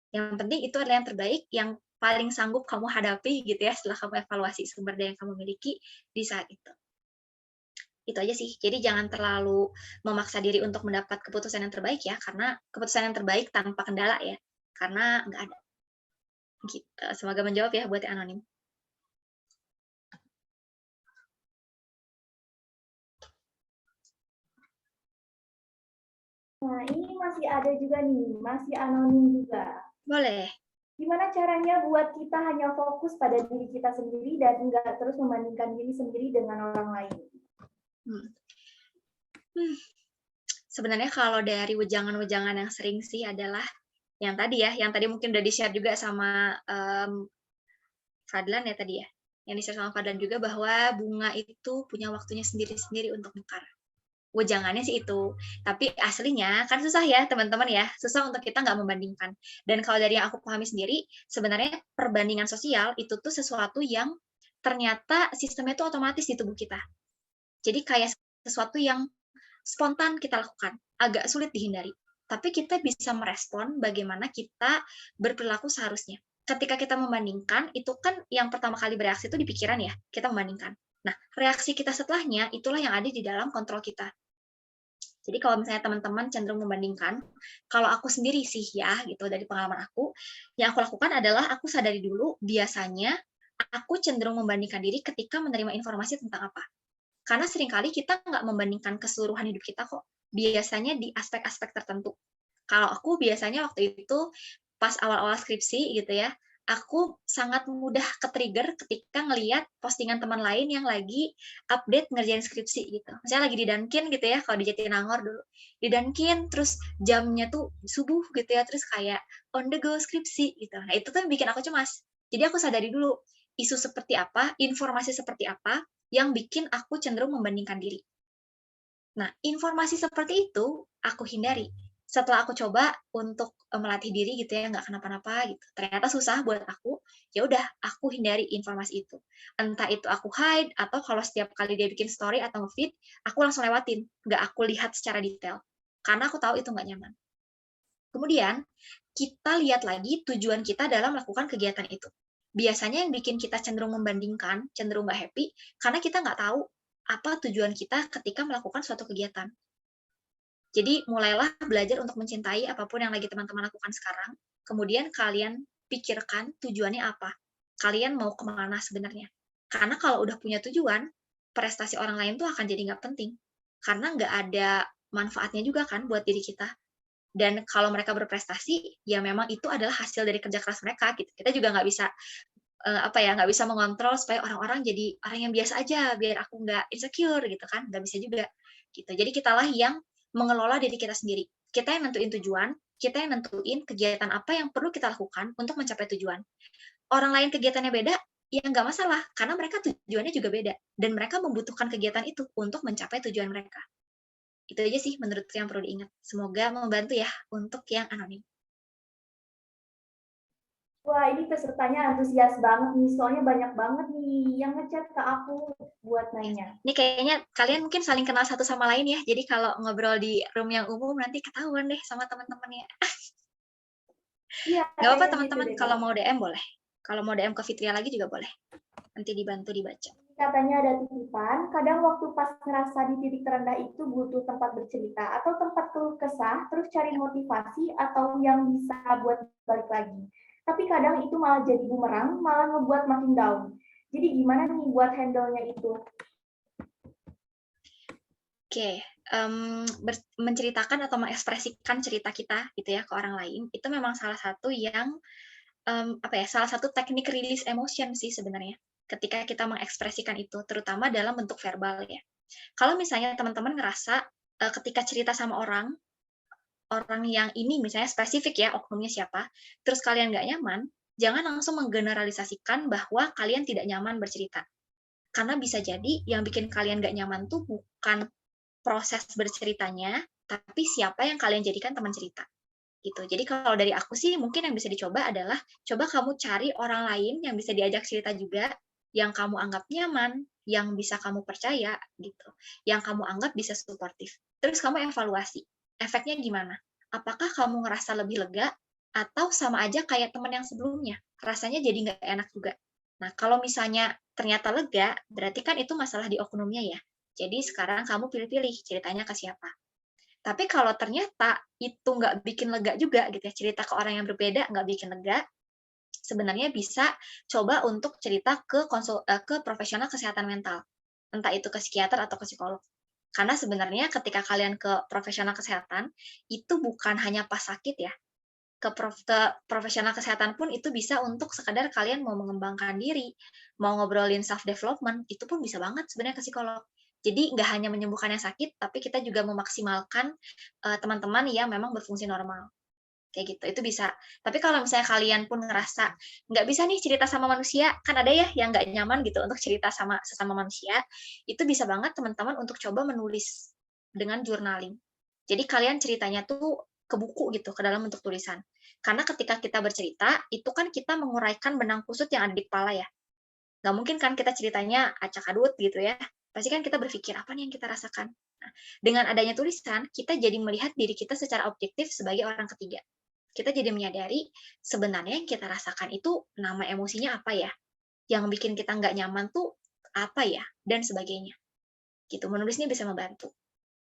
Yang penting itu adalah yang terbaik, yang paling sanggup kamu hadapi gitu ya, setelah kamu evaluasi sumber daya yang kamu miliki di saat itu. Itu aja sih. Jadi jangan terlalu memaksa diri untuk mendapat keputusan yang terbaik ya, karena keputusan yang terbaik tanpa kendala ya, karena nggak ada. Gitu. Semoga menjawab ya buat yang Anonim. Nah, ini masih ada juga nih, masih anonim juga. Boleh. Gimana caranya buat kita hanya fokus pada diri kita sendiri dan enggak terus membandingkan diri sendiri dengan orang lain? Sebenarnya kalau dari wejangan-wejangan yang sering sih adalah yang tadi ya, yang tadi mungkin udah di-share juga sama Fadlan ya tadi ya, yang di-share sama Fadlan juga bahwa bunga itu punya waktunya sendiri-sendiri untuk mekar. Wejangannya sih itu, tapi aslinya kan susah ya teman-teman ya, susah untuk kita nggak membandingkan. Dan kalau dari yang aku pahami sendiri, sebenarnya perbandingan sosial itu tuh sesuatu yang ternyata sistemnya itu otomatis di tubuh kita. Jadi kayak sesuatu yang spontan kita lakukan, agak sulit dihindari. Tapi kita bisa merespon bagaimana kita berperilaku seharusnya. Ketika kita membandingkan, itu kan yang pertama kali bereaksi itu di pikiran ya, kita membandingkan. Nah, reaksi kita setelahnya, itulah yang ada di dalam kontrol kita. Jadi kalau misalnya teman-teman cenderung membandingkan, kalau aku sendiri sih ya, gitu dari pengalaman aku, yang aku lakukan adalah aku sadari dulu, biasanya aku cenderung membandingkan diri ketika menerima informasi tentang apa. Karena seringkali kita nggak membandingkan keseluruhan hidup kita kok. Biasanya di aspek-aspek tertentu. Kalau aku biasanya waktu itu, pas awal-awal skripsi gitu ya, aku sangat mudah ke-trigger ketika ngelihat postingan teman lain yang lagi update ngerjain skripsi gitu. Misalnya lagi di Dunkin gitu ya, kalau di Jatinangor dulu. Di Dunkin, terus jamnya tuh subuh gitu ya, terus kayak on the go skripsi gitu. Nah itu tuh yang bikin aku cemas. Jadi aku sadari dulu, isu seperti apa, informasi seperti apa, yang bikin aku cenderung membandingkan diri. Nah, informasi seperti itu aku hindari. Setelah aku coba untuk melatih diri gitu ya, nggak kenapa-napa gitu. Ternyata susah buat aku, ya udah aku hindari informasi itu. Entah itu aku hide, atau kalau setiap kali dia bikin story atau nge-feed, aku langsung lewatin. Nggak aku lihat secara detail. Karena aku tahu itu nggak nyaman. Kemudian, kita lihat lagi tujuan kita dalam melakukan kegiatan itu. Biasanya yang bikin kita cenderung membandingkan, cenderung nggak happy, karena kita nggak tahu apa tujuan kita ketika melakukan suatu kegiatan. Jadi mulailah belajar untuk mencintai apapun yang lagi teman-teman lakukan sekarang, kemudian kalian pikirkan tujuannya apa. Kalian mau kemana sebenarnya. Karena kalau udah punya tujuan, prestasi orang lain tuh akan jadi nggak penting. Karena nggak ada manfaatnya juga kan buat diri kita. Dan kalau mereka berprestasi, ya memang itu adalah hasil dari kerja keras mereka gitu. Kita juga nggak bisa nggak bisa mengontrol supaya orang-orang jadi orang yang biasa aja biar aku nggak insecure gitu kan, nggak bisa juga gitu. Jadi kitalah yang mengelola diri kita sendiri. Kita yang nentuin tujuan, kita yang nentuin kegiatan apa yang perlu kita lakukan untuk mencapai tujuan. Orang lain kegiatannya beda, ya nggak masalah, karena mereka tujuannya juga beda, dan mereka membutuhkan kegiatan itu untuk mencapai tujuan mereka. Itu aja sih menurutku yang perlu diingat. Semoga membantu ya untuk yang anonim. Wah, ini pesertanya antusias banget nih, soalnya banyak banget nih yang ngechat ke aku buat nanya. Ini kayaknya kalian mungkin saling kenal satu sama lain ya, jadi kalau ngobrol di room yang umum nanti ketahuan deh sama teman-temannya. Iya, Nggak apa-apa kayaknya teman-teman, gitu deh, kalau Kak. mau DM boleh. Kalau mau DM ke Fitria lagi juga boleh. Nanti dibantu dibaca. Katanya ada titipan, kadang waktu pas ngerasa di titik terendah itu butuh tempat bercerita atau tempat keluh kesah, terus cari motivasi atau yang bisa buat balik lagi. Tapi kadang itu malah jadi bumerang, malah ngebuat makin down. Jadi gimana nih buat handle-nya itu? Oke, menceritakan atau mengekspresikan cerita kita gitu ya ke orang lain, itu memang salah satu yang salah satu teknik release emotion sih sebenarnya. Ketika kita mengekspresikan itu, terutama dalam bentuk verbal ya. Kalau misalnya teman-teman ngerasa ketika cerita sama orang yang ini misalnya spesifik ya, oknumnya siapa, terus kalian nggak nyaman, jangan langsung menggeneralisasikan bahwa kalian tidak nyaman bercerita. Karena bisa jadi yang bikin kalian nggak nyaman tuh bukan proses berceritanya, tapi siapa yang kalian jadikan teman cerita. Gitu. Jadi kalau dari aku sih mungkin yang bisa dicoba adalah coba kamu cari orang lain yang bisa diajak cerita juga, yang kamu anggap nyaman, yang bisa kamu percaya gitu, yang kamu anggap bisa suportif. Terus kamu evaluasi, efeknya gimana? Apakah kamu ngerasa lebih lega atau sama aja kayak teman yang sebelumnya? Rasanya jadi nggak enak juga. Nah, kalau misalnya ternyata lega, berarti kan itu masalah di oknumnya ya. Jadi sekarang kamu pilih-pilih ceritanya ke siapa. Tapi kalau ternyata itu nggak bikin lega juga gitu ya, cerita ke orang yang berbeda nggak bikin lega, sebenarnya bisa coba untuk cerita ke profesional kesehatan mental. Entah itu ke psikiater atau ke psikolog. Karena sebenarnya ketika kalian ke profesional kesehatan, itu bukan hanya pas sakit ya. Ke profesional kesehatan pun itu bisa untuk sekadar kalian mau mengembangkan diri, mau ngobrolin self-development, itu pun bisa banget sebenarnya ke psikolog. Jadi nggak hanya menyembuhkan yang sakit, tapi kita juga memaksimalkan teman-teman yang memang berfungsi normal. Kayak gitu, itu bisa. Tapi kalau misalnya kalian pun ngerasa nggak bisa nih cerita sama manusia, kan ada ya yang nggak nyaman gitu untuk cerita sama sesama manusia, itu bisa banget teman-teman untuk coba menulis dengan journaling. Jadi kalian ceritanya tuh ke buku gitu, ke dalam bentuk tulisan. Karena ketika kita bercerita, itu kan kita menguraikan benang kusut yang ada di kepala ya. Nggak mungkin kan kita ceritanya acak-adut gitu ya. Pasti kan kita berpikir, apa nih yang kita rasakan? Nah, dengan adanya tulisan, kita jadi melihat diri kita secara objektif sebagai orang ketiga. Kita jadi menyadari, sebenarnya yang kita rasakan itu nama emosinya apa ya? Yang bikin kita nggak nyaman tuh apa ya? Dan sebagainya. Gitu, menulis ini bisa membantu.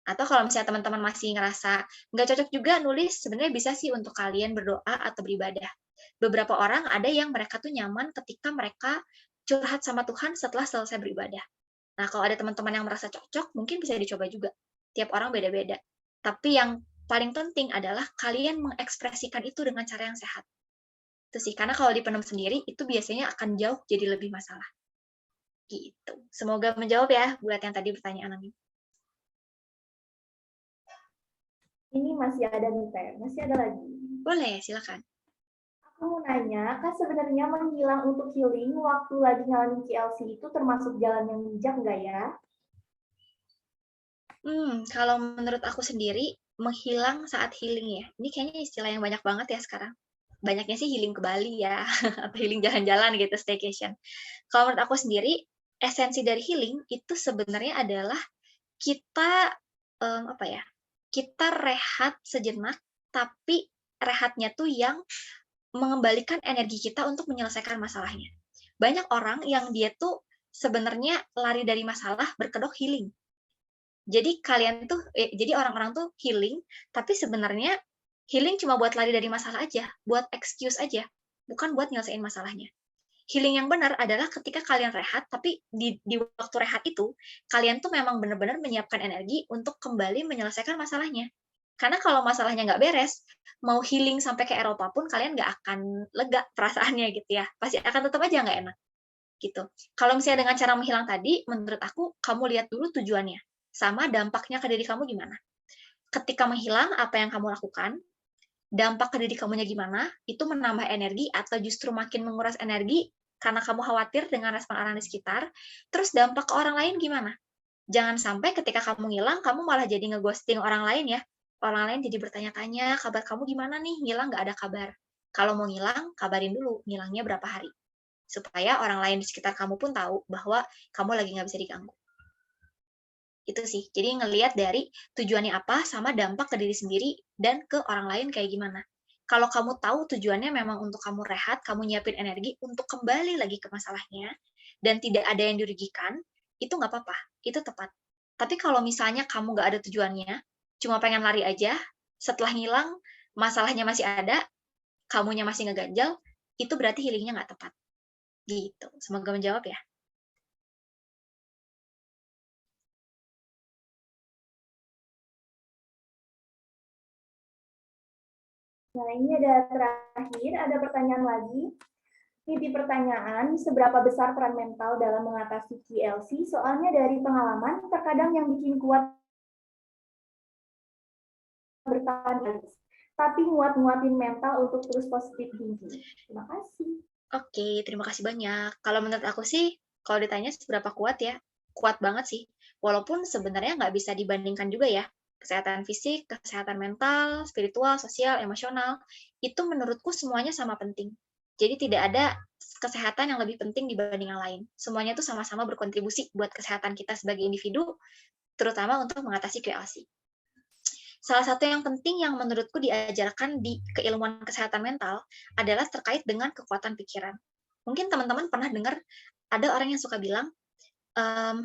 Atau kalau misalnya teman-teman masih ngerasa nggak cocok juga nulis, sebenarnya bisa sih untuk kalian berdoa atau beribadah. Beberapa orang ada yang mereka tuh nyaman ketika mereka curhat sama Tuhan setelah selesai beribadah. Nah, kalau ada teman-teman yang merasa cocok, mungkin bisa dicoba juga. Tiap orang beda-beda. Tapi yang paling penting adalah kalian mengekspresikan itu dengan cara yang sehat. Itu sih, karena kalau dipendam sendiri, itu biasanya akan jauh jadi lebih masalah. Gitu. Semoga menjawab ya buat yang tadi pertanyaan ini. Ini masih ada nih, Teh. Masih ada lagi. Boleh, silakan. Aku mau nanya, kan sebenarnya menghilang untuk healing waktu lagi ngalamin CLC itu termasuk jalan yang bijak nggak ya? Kalau menurut aku sendiri, menghilang saat healing ya. Ini kayaknya istilah yang banyak banget ya sekarang. Banyaknya sih healing ke Bali ya, atau healing jalan-jalan gitu, staycation. Kalau menurut aku sendiri, esensi dari healing itu sebenarnya adalah kita, kita rehat sejenak, tapi rehatnya tuh yang mengembalikan energi kita untuk menyelesaikan masalahnya. Banyak orang yang dia tuh sebenarnya lari dari masalah berkedok healing. Jadi jadi orang-orang tuh healing, tapi sebenarnya healing cuma buat lari dari masalah aja, buat excuse aja, bukan buat nyelesain masalahnya. Healing yang benar adalah ketika kalian rehat, tapi di waktu rehat itu, kalian tuh memang benar-benar menyiapkan energi untuk kembali menyelesaikan masalahnya. Karena kalau masalahnya nggak beres, mau healing sampai ke Eropa pun kalian nggak akan lega perasaannya gitu ya. Pasti akan tetap aja nggak enak gitu. Kalau misalnya dengan cara menghilang tadi, menurut aku kamu lihat dulu tujuannya, sama dampaknya ke diri kamu gimana. Ketika menghilang, apa yang kamu lakukan, dampak ke diri kamunya gimana, itu menambah energi atau justru makin menguras energi karena kamu khawatir dengan respon orang di sekitar, terus dampak ke orang lain gimana. Jangan sampai ketika kamu ngilang, kamu malah jadi ngeghosting orang lain ya. Orang lain jadi bertanya-tanya, kabar kamu gimana nih? Ngilang nggak ada kabar. Kalau mau ngilang, kabarin dulu ngilangnya berapa hari. Supaya orang lain di sekitar kamu pun tahu bahwa kamu lagi nggak bisa diganggu. Itu sih. Jadi ngelihat dari tujuannya apa sama dampak ke diri sendiri dan ke orang lain kayak gimana. Kalau kamu tahu tujuannya memang untuk kamu rehat, kamu nyiapin energi untuk kembali lagi ke masalahnya, dan tidak ada yang dirugikan, itu nggak apa-apa. Itu tepat. Tapi kalau misalnya kamu nggak ada tujuannya, cuma pengen lari aja, setelah ngilang, masalahnya masih ada, kamunya masih ngeganjal, itu berarti healingnya nggak tepat. Gitu. Semoga menjawab ya. Nah, ini ada terakhir, ada pertanyaan lagi. Inti pertanyaan, seberapa besar peran mental dalam mengatasi QLC? Soalnya dari pengalaman, terkadang yang bikin kuat bertahan, tapi nguat-nguatin mental untuk terus positif thinking. Terima kasih. Oke, terima kasih banyak. Kalau menurut aku sih, kalau ditanya seberapa kuat ya, kuat banget sih. Walaupun sebenarnya nggak bisa dibandingkan juga ya. Kesehatan fisik, kesehatan mental, spiritual, sosial, emosional, itu menurutku semuanya sama penting. Jadi tidak ada kesehatan yang lebih penting dibanding yang lain. Semuanya itu sama-sama berkontribusi buat kesehatan kita sebagai individu, terutama untuk mengatasi QLC. Salah satu yang penting yang menurutku diajarkan di keilmuan kesehatan mental adalah terkait dengan kekuatan pikiran. Mungkin teman-teman pernah dengar ada orang yang suka bilang,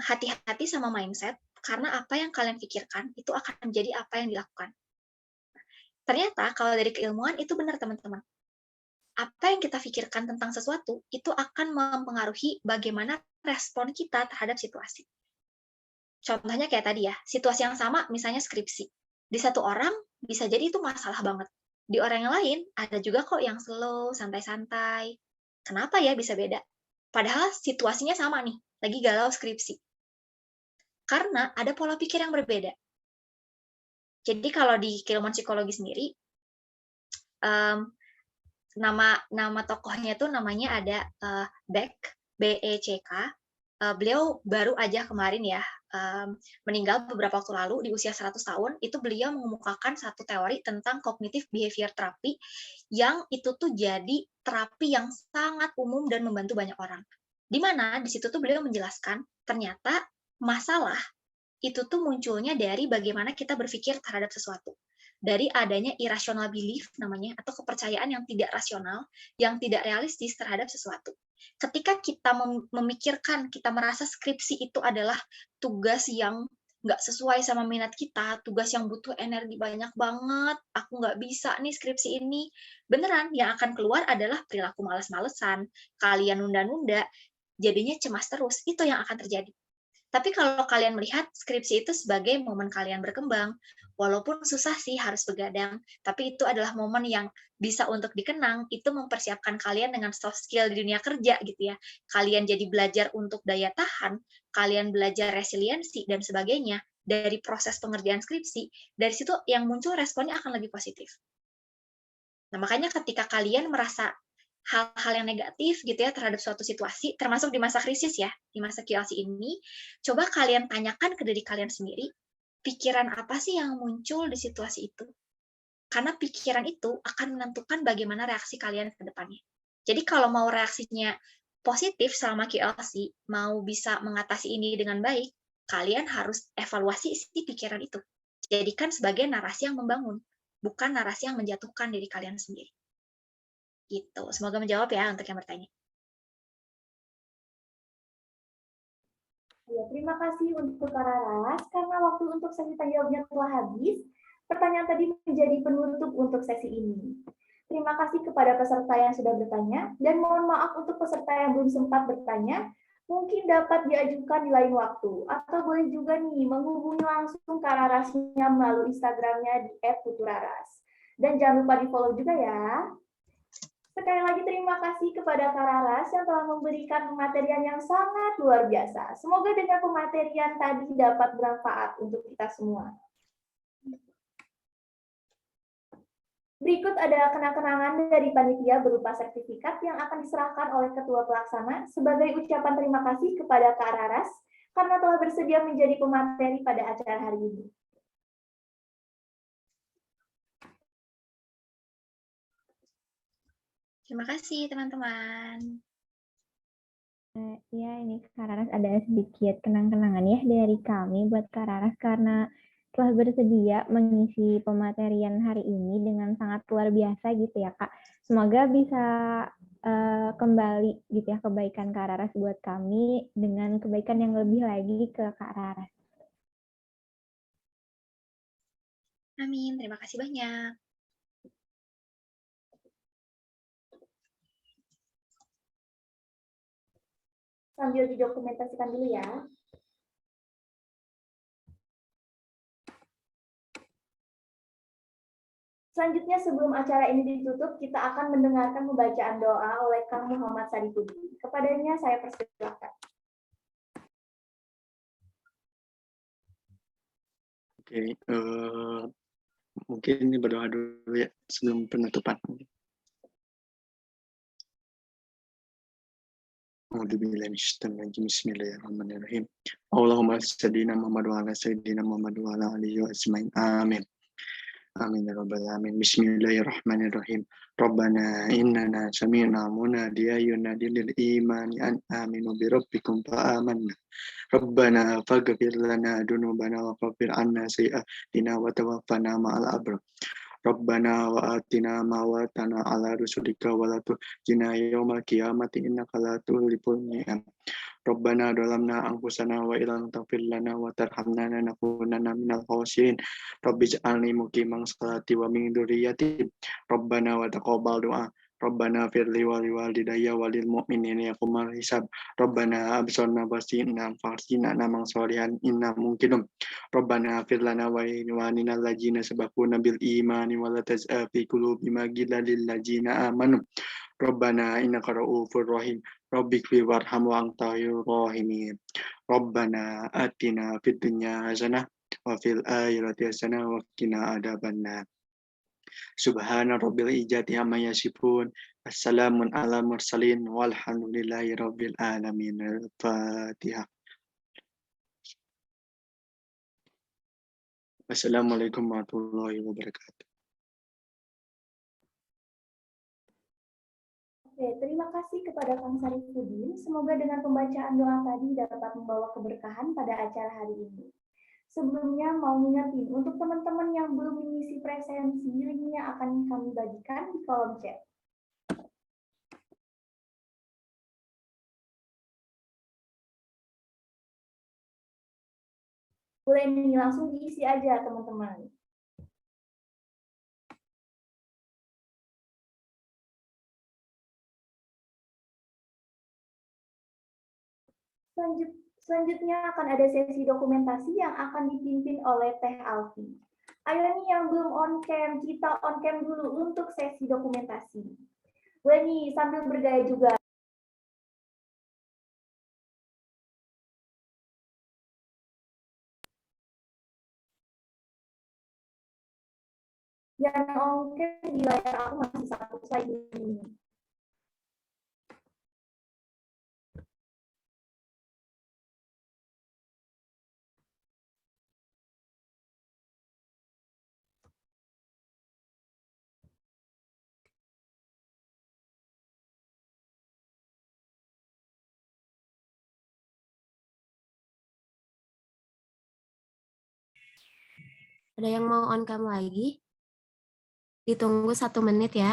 hati-hati sama mindset, karena apa yang kalian pikirkan itu akan menjadi apa yang dilakukan. Ternyata kalau dari keilmuan itu benar teman-teman. Apa yang kita pikirkan tentang sesuatu itu akan mempengaruhi bagaimana respon kita terhadap situasi. Contohnya kayak tadi ya, situasi yang sama misalnya skripsi. Di satu orang bisa jadi itu masalah banget. Di orang yang lain ada juga kok yang slow, santai-santai. Kenapa ya bisa beda? Padahal situasinya sama nih, lagi galau skripsi. Karena ada pola pikir yang berbeda. Jadi kalau di keilmuan psikologi sendiri, nama tokohnya tuh namanya ada Beck, B-E-C-K. Beliau baru aja kemarin ya, meninggal beberapa waktu lalu di usia 100 tahun, itu beliau mengemukakan satu teori tentang cognitive behavior therapy yang itu tuh jadi terapi yang sangat umum dan membantu banyak orang. Di mana di situ tuh beliau menjelaskan ternyata masalah itu tuh munculnya dari bagaimana kita berpikir terhadap sesuatu. Dari adanya irrational belief namanya, atau kepercayaan yang tidak rasional, yang tidak realistis terhadap sesuatu. Ketika kita memikirkan, kita merasa skripsi itu adalah tugas yang nggak sesuai sama minat kita, tugas yang butuh energi banyak banget, aku nggak bisa nih skripsi ini. Beneran, yang akan keluar adalah perilaku males-malesan, kalian nunda-nunda, jadinya cemas terus, itu yang akan terjadi. Tapi kalau kalian melihat skripsi itu sebagai momen kalian berkembang, walaupun susah sih harus begadang, tapi itu adalah momen yang bisa untuk dikenang, itu mempersiapkan kalian dengan soft skill di dunia kerja gitu ya. Kalian jadi belajar untuk daya tahan, kalian belajar resiliensi dan sebagainya dari proses pengerjaan skripsi, dari situ yang muncul responnya akan lebih positif. Nah, makanya ketika kalian merasa hal-hal yang negatif gitu ya terhadap suatu situasi, termasuk di masa krisis ya, di masa QLC ini, coba kalian tanyakan ke diri kalian sendiri, pikiran apa sih yang muncul di situasi itu? Karena pikiran itu akan menentukan bagaimana reaksi kalian ke depannya. Jadi kalau mau reaksinya positif selama QLC, mau bisa mengatasi ini dengan baik, kalian harus evaluasi si pikiran itu. Jadikan sebagai narasi yang membangun, bukan narasi yang menjatuhkan diri kalian sendiri. Gitu. Semoga menjawab ya untuk yang bertanya. Ya, terima kasih untuk Kak Raras. Karena waktu untuk sesi tanya jawabnya telah habis, pertanyaan tadi menjadi penutup untuk sesi ini. Terima kasih kepada peserta yang sudah bertanya, dan mohon maaf untuk peserta yang belum sempat bertanya. mungkin dapat diajukan di lain waktu, atau boleh juga nih menghubungi langsung Kak Rarasnya melalui Instagramnya di @puturaras. Dan jangan lupa di-follow juga ya. Sekali lagi terima kasih kepada Kak Raras yang telah memberikan pematerian yang sangat luar biasa. Semoga dengan pematerian tadi dapat bermanfaat untuk kita semua. Berikut ada kenang-kenangan dari panitia berupa sertifikat yang akan diserahkan oleh Ketua Pelaksana sebagai ucapan terima kasih kepada Kak Raras karena telah bersedia menjadi pemateri pada acara hari ini. Terima kasih teman-teman. Ya, ini Kak Raras ada sedikit kenang-kenangan ya dari kami buat Kak Raras karena telah bersedia mengisi pematerian hari ini dengan sangat luar biasa gitu ya Kak. Semoga bisa kembali gitu ya kebaikan Kak Raras buat kami dengan kebaikan yang lebih lagi ke Kak Raras. Amin, terima kasih banyak. Sambil didokumentasikan dulu ya. Selanjutnya sebelum acara ini ditutup, kita akan mendengarkan pembacaan doa oleh Kang Muhammad Sarifudin. Kepadanya saya persilakan. Oke, mungkin ini berdoa dulu ya sebelum penutupan. Bismillahirrahmanirrahim. Allahumma sayyidina Muhammad wa ala sayyidina Muhammad wa ala alihi wa asma'in. Amin. Amin ya rabbal alamin. Bismillahirrahmanirrahim. Rabbana innana sami'na munadiyan yunadi lil imani an aminu bi rabbikum fa amanna. Rabbana faghfir lana dunubana wa ghafir anna sayyi'atina wa tawaffana ma'al abrar. Rabbana wa atina ma wa'adtana ala rusulika wa la tukhzina yaumal qiyamati innaka la tuliful mi'ad. Rabbana dhalamna anfusana wa illam taghfir lana wa tarhamna lanakunanna minal khasirin. Rabbi ij'alni muqiman sholati wa min dzurriyyati. Rabbana wa taqabbal du'a. Rabbana firli wa liwalidayya wa lil mu'minina yaqumal hisab. Rabbana absirna basirna farsina namang sholihan inna mungkinum. Rabbana fir lana wa ikhwanina allazina sabaquna bil imani wa la taj'al fi qulubina ghillan lil ladzina amanu. Rabbana innaka ra'ufur rahim. Rabbighfir warham wa anta khairur rahimin. Rabbana atina fid dunya hasanah wa fil akhirati hasanah wa qina adzabannar. Subhana rabbil izzati amma yasifun. Assalamun ala mursalin walhamdulillahi rabbil alamin. Al-Fatihah. Assalamualaikum warahmatullahi wabarakatuh. Oke, terima kasih kepada Kang Sarifudin. Semoga dengan pembacaan doa tadi dapat membawa keberkahan pada acara hari ini. Sebelumnya mau ngingetin untuk teman-teman yang belum mengisi presensi, linknya akan kami bagikan di kolom chat. Boleh nih, langsung diisi aja teman-teman. Selanjutnya akan ada sesi dokumentasi yang akan dipimpin oleh Teh Alfi. Ayo nih yang belum on cam, kita on cam dulu untuk sesi dokumentasi. Boleh nih sambil bergaya juga. Yang on cam di layar aku masih satu slide ini. Ada yang mau on cam lagi? Ditunggu 1 menit ya.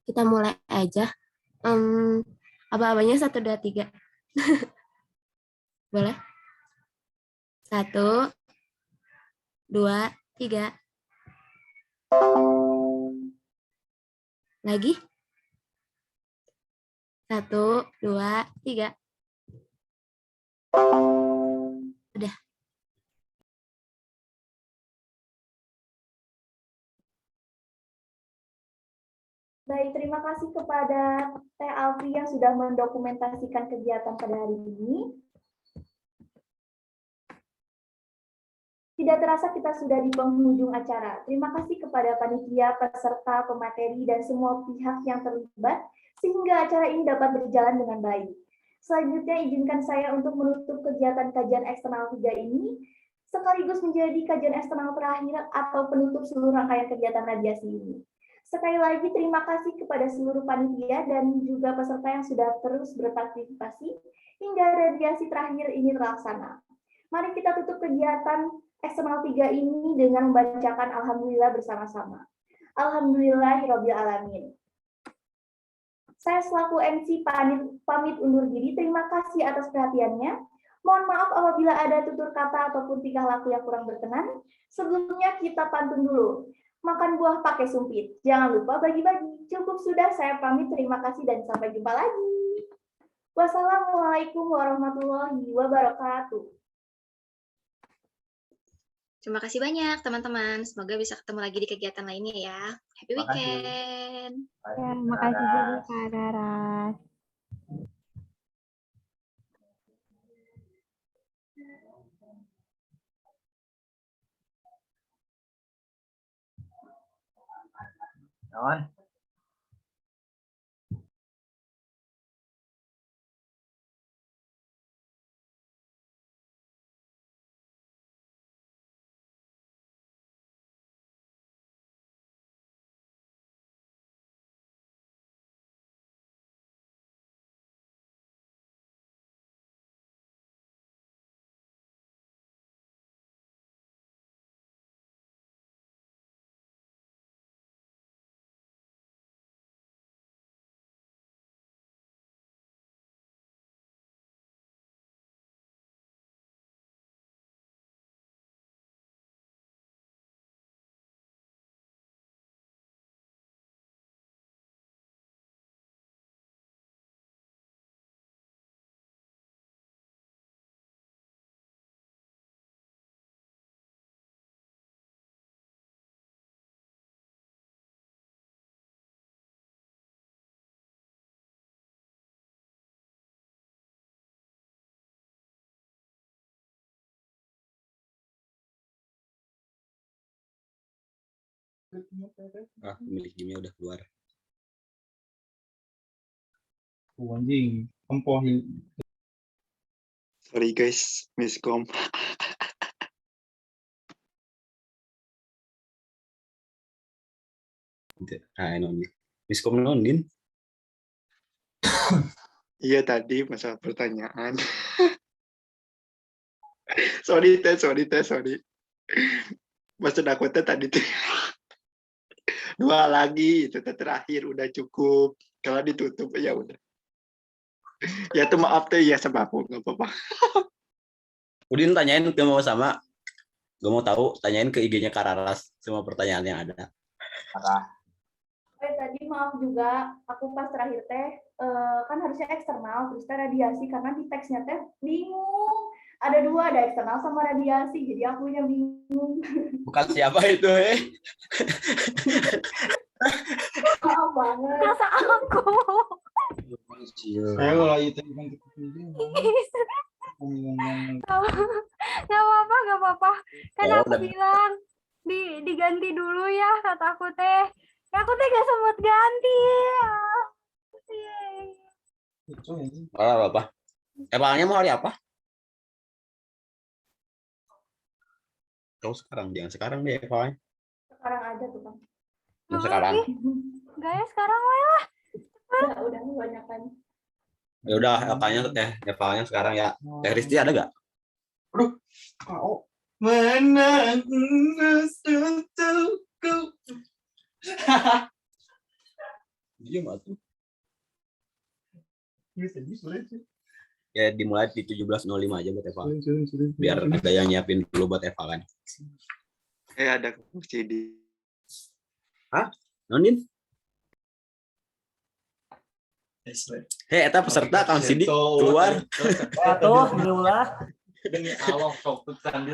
Kita mulai aja. Aba-abanya 1, 2, 3. Boleh? 1, 2, 3. Lagi? 1, 2, 3. Udah. Baik, terima kasih kepada Teh Alfi yang sudah mendokumentasikan kegiatan pada hari ini. Tidak terasa kita sudah di penghujung acara. Terima kasih kepada panitia, peserta, pemateri, dan semua pihak yang terlibat sehingga acara ini dapat berjalan dengan baik. Selanjutnya izinkan saya untuk menutup kegiatan kajian eksternal 3 ini sekaligus menjadi kajian eksternal terakhir atau penutup seluruh rangkaian kegiatan radiasi ini. Sekali lagi terima kasih kepada seluruh panitia dan juga peserta yang sudah terus berpartisipasi hingga radiasi terakhir ini terlaksana. Mari kita tutup kegiatan eksternal 3 ini dengan membacakan Alhamdulillah bersama-sama. Alhamdulillahirabbil alamin. Saya selaku MC pamit undur diri. Terima kasih atas perhatiannya. Mohon maaf apabila ada tutur kata ataupun tingkah laku yang kurang berkenan. Sebelumnya kita pantun dulu. Makan buah pakai sumpit. Jangan lupa bagi-bagi. Cukup sudah, saya pamit. Terima kasih dan sampai jumpa lagi. Wassalamualaikum warahmatullahi wabarakatuh. Terima kasih banyak teman-teman. Semoga bisa ketemu lagi di kegiatan lainnya ya. Happy Terima kasih. weekend. Ya, makasih juga Kak Raras. Non. Pemilik gamenya udah keluar. Anjing, empohin. Sorry guys, miskom. Miskom non, Din? Iya tadi masalah pertanyaan. sorry. Maksud aku tadi tuh 2 lagi, itu terakhir udah cukup. Kalau ditutup ya udah. Ya tuh maaf tuh ya sama aku, nggak apa-apa. Udin tanyain ke mau sama. Gue mau tahu, tanyain ke IG-nya Kararas semua pertanyaan yang ada. Tadi maaf juga, aku pas terakhir teh kan harusnya eksternal, terus teh radiasi karena di teksnya teh bingung. Ada 2, ada eksternal sama radiasi, jadi akunya bingung. Bukan siapa itu, Maaf banget. Masa aku. Saya lagi telepon Gak apa-apa. Kan Ya, aku bilang diganti dulu ya, kata aku teh. Ya aku teh gak sempat ganti. Apa? Emangnya mau hari apa? Tahu sekarang, jangan sekarang deh evaluasinya. Sekarang aja tuh Bang. Yang sekarang. Gak ya sekarang lah. Udah banyak kan. Ya udah, evaluasinya sekarang ya. Teh Risti ada gak? Aduh, kau mana untukku? Diam atuh. Bisa sih. Ya dimulai di 17.05 aja buat Eva. Biar ada yang nyiapin dulu buat Eva kan. Ada CD. Hah? Nonin? Eta peserta Kang Sidi keluar. Atuh, alhamdulillah. Demi Allah, sok sambil